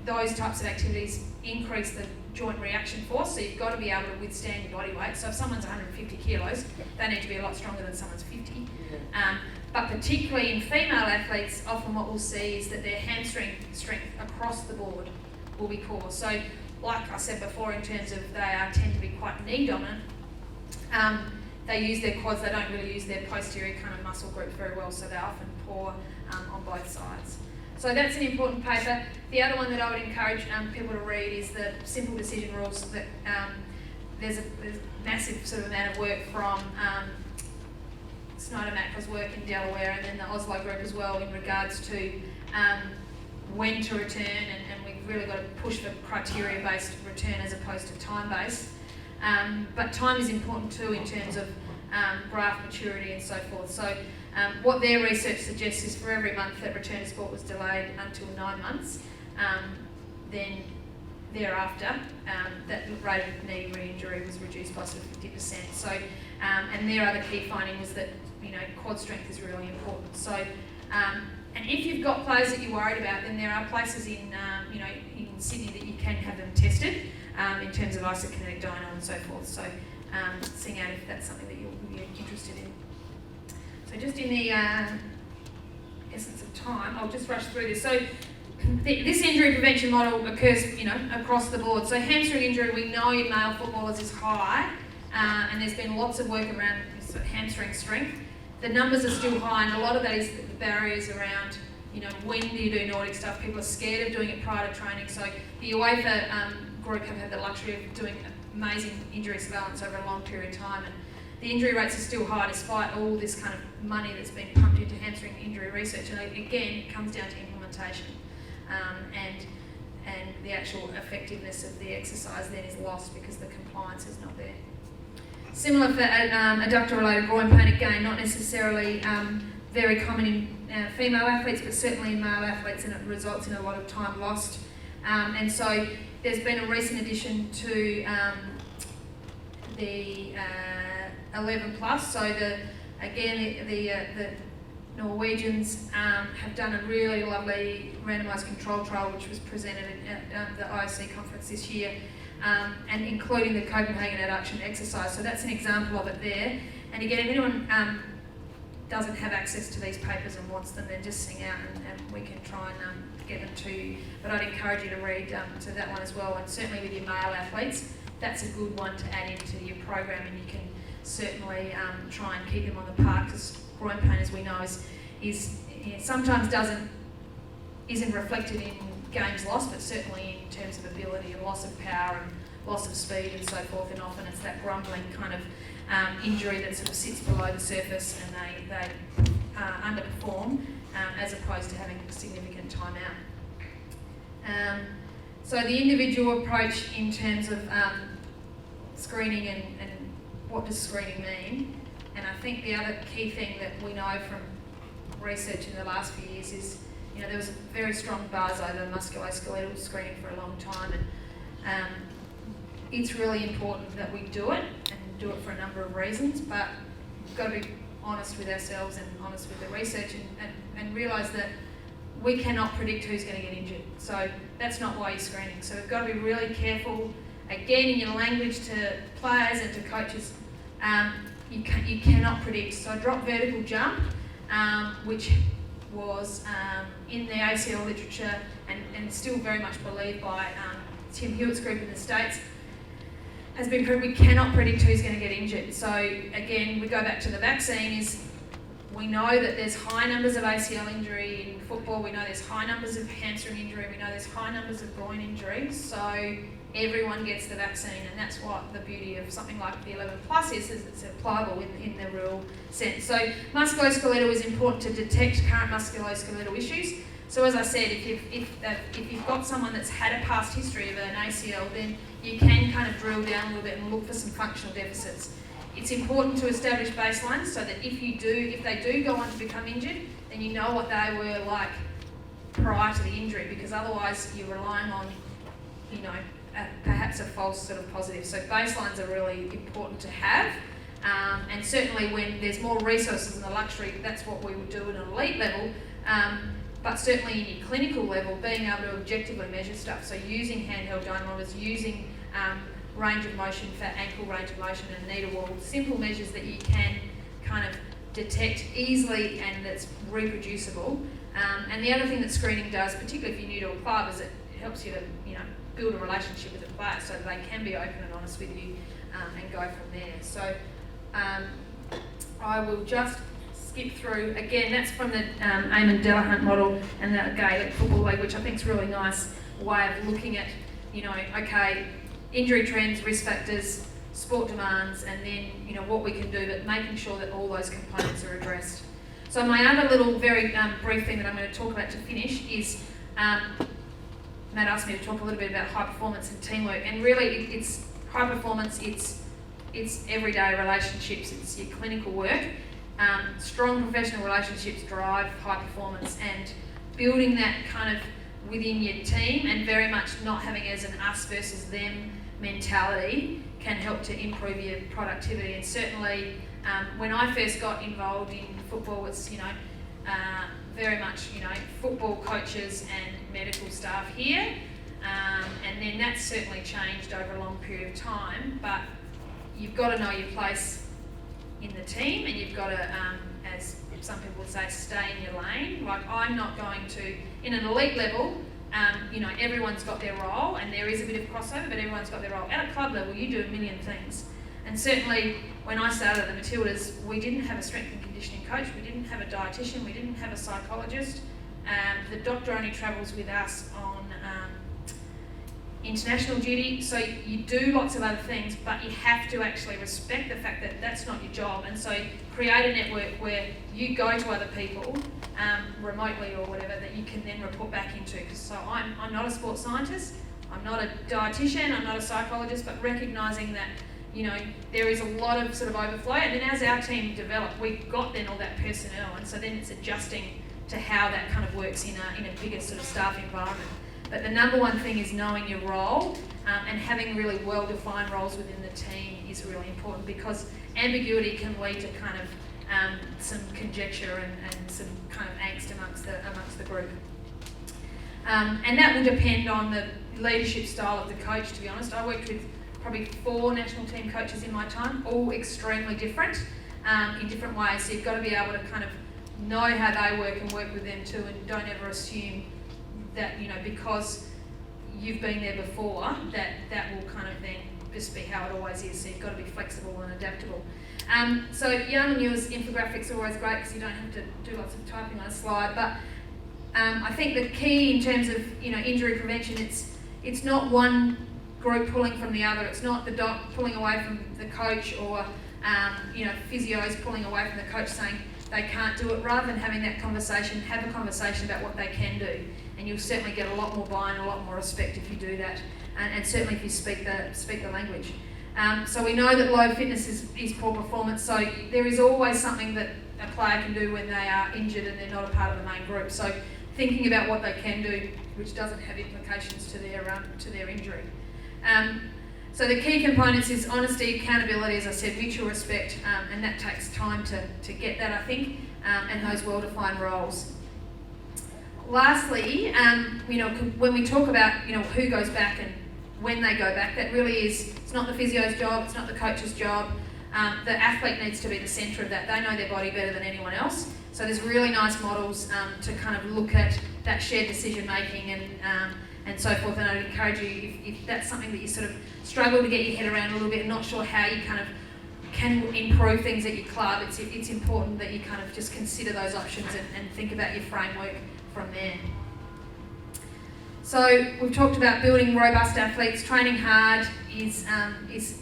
those types of activities increase the joint reaction force, so you've got to be able to withstand your body weight. So if someone's 150 kilos, they need to be a lot stronger than someone's 50. But particularly in female athletes, often what we'll see is that their hamstring strength across the board will be poor. So like I said before, in terms of they tend to be quite knee dominant, they use their quads, they don't really use their posterior kind of muscle group very well, so they're often poor on both sides. So that's an important paper. The other one that I would encourage people to read is the Simple Decision Rules. That there's a massive sort of amount of work from Snyder Macra's work in Delaware, and then the Oslo group as well, in regards to when to return, and we've really got to push for criteria-based return as opposed to time-based. But time is important too in terms of graft maturity and so forth. So what their research suggests is for every month that return to sport was delayed until 9 months, then thereafter that rate of knee re-injury was reduced by sort of 50%. So and their other key finding was that quad strength is really important. So and if you've got players that you're worried about, then there are places in in Sydney that you can have them tested in terms of isokinetic dyno and so forth. So seeing out if that's something that you'll be interested in. So just in the essence of time, I'll just rush through this. So this injury prevention model occurs, across the board. So hamstring injury, we know in male footballers is high, and there's been lots of work around hamstring strength. The numbers are still high, and a lot of that is the barriers around, when do you do Nordic stuff? People are scared of doing it prior to training. So the UEFA group have had the luxury of doing amazing injury surveillance over a long period of time, and the injury rates are still high despite all this kind of money that's been pumped into hamstring injury research. And again, it comes down to implementation, and the actual effectiveness of the exercise then is lost because the compliance is not there. Similar for adductor-related groin pain, again, not necessarily very common in female athletes, but certainly in male athletes, and it results in a lot of time lost. And so there's been a recent addition to the 11 plus. So the Norwegians have done a really lovely randomised control trial, which was presented at the IOC conference this year, and including the Copenhagen adduction exercise. So that's an example of it there. And again, if anyone doesn't have access to these papers and wants them, then just sing out and we can try and get them to you. But I'd encourage you to read to that one as well. And certainly with your male athletes, that's a good one to add into your program, and you can certainly try and keep them on the park, because groin pain, as we know, is sometimes isn't reflected in games lost, but certainly in terms of ability and loss of power and loss of speed and so forth. And often it's that grumbling kind of injury that sort of sits below the surface, and they underperform as opposed to having significant time out. So the individual approach in terms of screening and what does screening mean, and I think the other key thing that we know from research in the last few years is, there was a very strong buzz over musculoskeletal screening for a long time, and it's really important that we do it, and do it for a number of reasons, but we've got to be honest with ourselves and honest with the research, and realise that we cannot predict who's going to get injured. So that's not why you're screening. So we've got to be really careful, again, in your language to players and to coaches. You cannot predict. So drop vertical jump, which was in the ACL literature and still very much believed by Tim Hewitt's group in the States, has been proven we cannot predict who's going to get injured. So again, we go back to the vaccine. Is we know that there's high numbers of ACL injury in football. We know there's high numbers of hamstring injury. We know there's high numbers of groin injury. So everyone gets the vaccine, and that's what the beauty of something like the 11 plus is it's applicable in the real sense. So musculoskeletal is important to detect current musculoskeletal issues. So as I said, if you've got someone that's had a past history of an ACL, then you can kind of drill down a little bit and look for some functional deficits. It's important to establish baselines so that if they do go on to become injured, then you know what they were like prior to the injury, because otherwise you're relying on, perhaps a false sort of positive. So baselines are really important to have, and certainly when there's more resources and the luxury, that's what we would do at an elite level. But certainly in your clinical level, being able to objectively measure stuff, so using handheld dynamometers, using range of motion for ankle range of motion and knee to wall, simple measures that you can kind of detect easily and that's reproducible. And the other thing that screening does, particularly if you're new to a club, is it helps you to build a relationship with the player so that they can be open and honest with you and go from there. So I will just skip through. Again, that's from the Eamon Delahunt model and the Gaelic Football League, which I think is a really nice way of looking at, okay, injury trends, risk factors, sport demands, and then, what we can do, but making sure that all those components are addressed. So my other little very brief thing that I'm going to talk about to finish is, Matt asked me to talk a little bit about high performance and teamwork, and really it's high performance, it's everyday relationships, it's your clinical work. Strong professional relationships drive high performance, and building that kind of within your team and very much not having as an us versus them mentality can help to improve your productivity. And certainly when I first got involved in football, it's very much football coaches and medical staff here, and then that's certainly changed over a long period of time, but you've got to know your place in the team, and you've got to, as some people would say, stay in your lane. Like, I'm not going to, in an elite level, everyone's got their role, and there is a bit of crossover, but everyone's got their role. At a club level, you do a million things. And certainly, when I started at the Matildas, we didn't have a strength and conditioning coach, we didn't have a dietitian, we didn't have a psychologist. The doctor only travels with us on international duty, so you do lots of other things, but you have to actually respect the fact that that's not your job, and so create a network where you go to other people remotely or whatever that you can then report back into. So I'm not a sports scientist, I'm not a dietitian, I'm not a psychologist, but recognising that there is a lot of sort of overflow, and then as our team developed, we got then all that personnel, and so then it's adjusting to how that kind of works in a bigger sort of staff environment. But the number one thing is knowing your role, and having really well-defined roles within the team is really important, because ambiguity can lead to kind of some conjecture and some kind of angst amongst the group. And that will depend on the leadership style of the coach, to be honest. I worked with probably 4 national team coaches in my time, all extremely different in different ways. So you've got to be able to kind of know how they work and work with them too, and don't ever assume that, because you've been there before, that will kind of then just be how it always is. So you've got to be flexible and adaptable. So Young and Ewer's infographics are always great because you don't have to do lots of typing on a slide. But I think the key in terms of injury prevention, it's not one group pulling from the other. It's not the doc pulling away from the coach, or physios pulling away from the coach saying they can't do it. Rather than having that conversation, have a conversation about what they can do, and you'll certainly get a lot more buy-in, a lot more respect if you do that, and certainly if you speak the language. So we know that low fitness is poor performance, so there is always something that a player can do when they are injured and they're not a part of the main group. So thinking about what they can do, which doesn't have implications to their injury. So the key components is honesty, accountability, as I said, mutual respect, and that takes time to get that, I think, and those well-defined roles. Lastly, when we talk about who goes back and when they go back, that really it's not the physio's job, it's not the coach's job. The athlete needs to be the centre of that. They know their body better than anyone else. So there's really nice models to kind of look at that shared decision making and so forth. And I'd encourage you, if that's something that you sort of struggle to get your head around a little bit and not sure how you kind of can improve things at your club, it's important that you kind of just consider those options and think about your framework from there. So we've talked about building robust athletes. Training hard is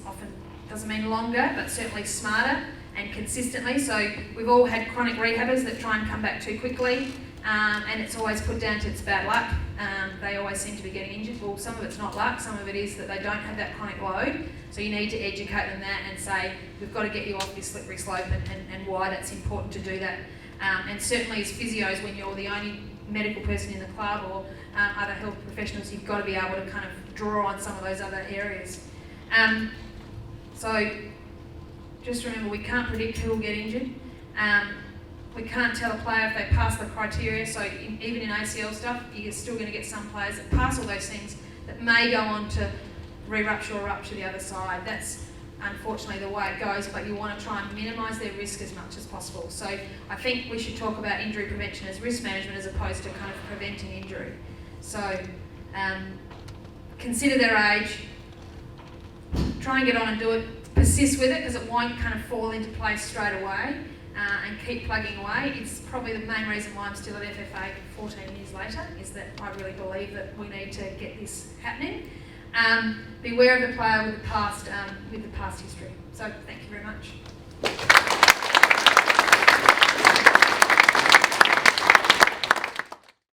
often, doesn't mean longer, but certainly smarter, and consistently. So we've all had chronic rehabbers that try and come back too quickly, and it's always put down to it's bad luck. They always seem to be getting injured. Well, some of it's not luck, some of it is that they don't have that chronic load. So you need to educate them that and say, we've got to get you off this slippery slope and why that's important to do that. And certainly as physios, when you're the only medical person in the club or other health professionals, you've got to be able to kind of draw on some of those other areas. So just remember, we can't predict who will get injured. We can't tell a player if they pass the criteria, so even in ACL stuff, you're still going to get some players that pass all those things that may go on to re-rupture or rupture the other side. That's unfortunately the way it goes, but you want to try and minimise their risk as much as possible. So I think we should talk about injury prevention as risk management as opposed to kind of preventing injury. So consider their age, try and get on and do it, persist with it because it won't kind of fall into place straight away, and keep plugging away. It's probably the main reason why I'm still at FFA 14 years later, is that I really believe that we need to get this happening. Beware of the player with the past history. So thank you very much.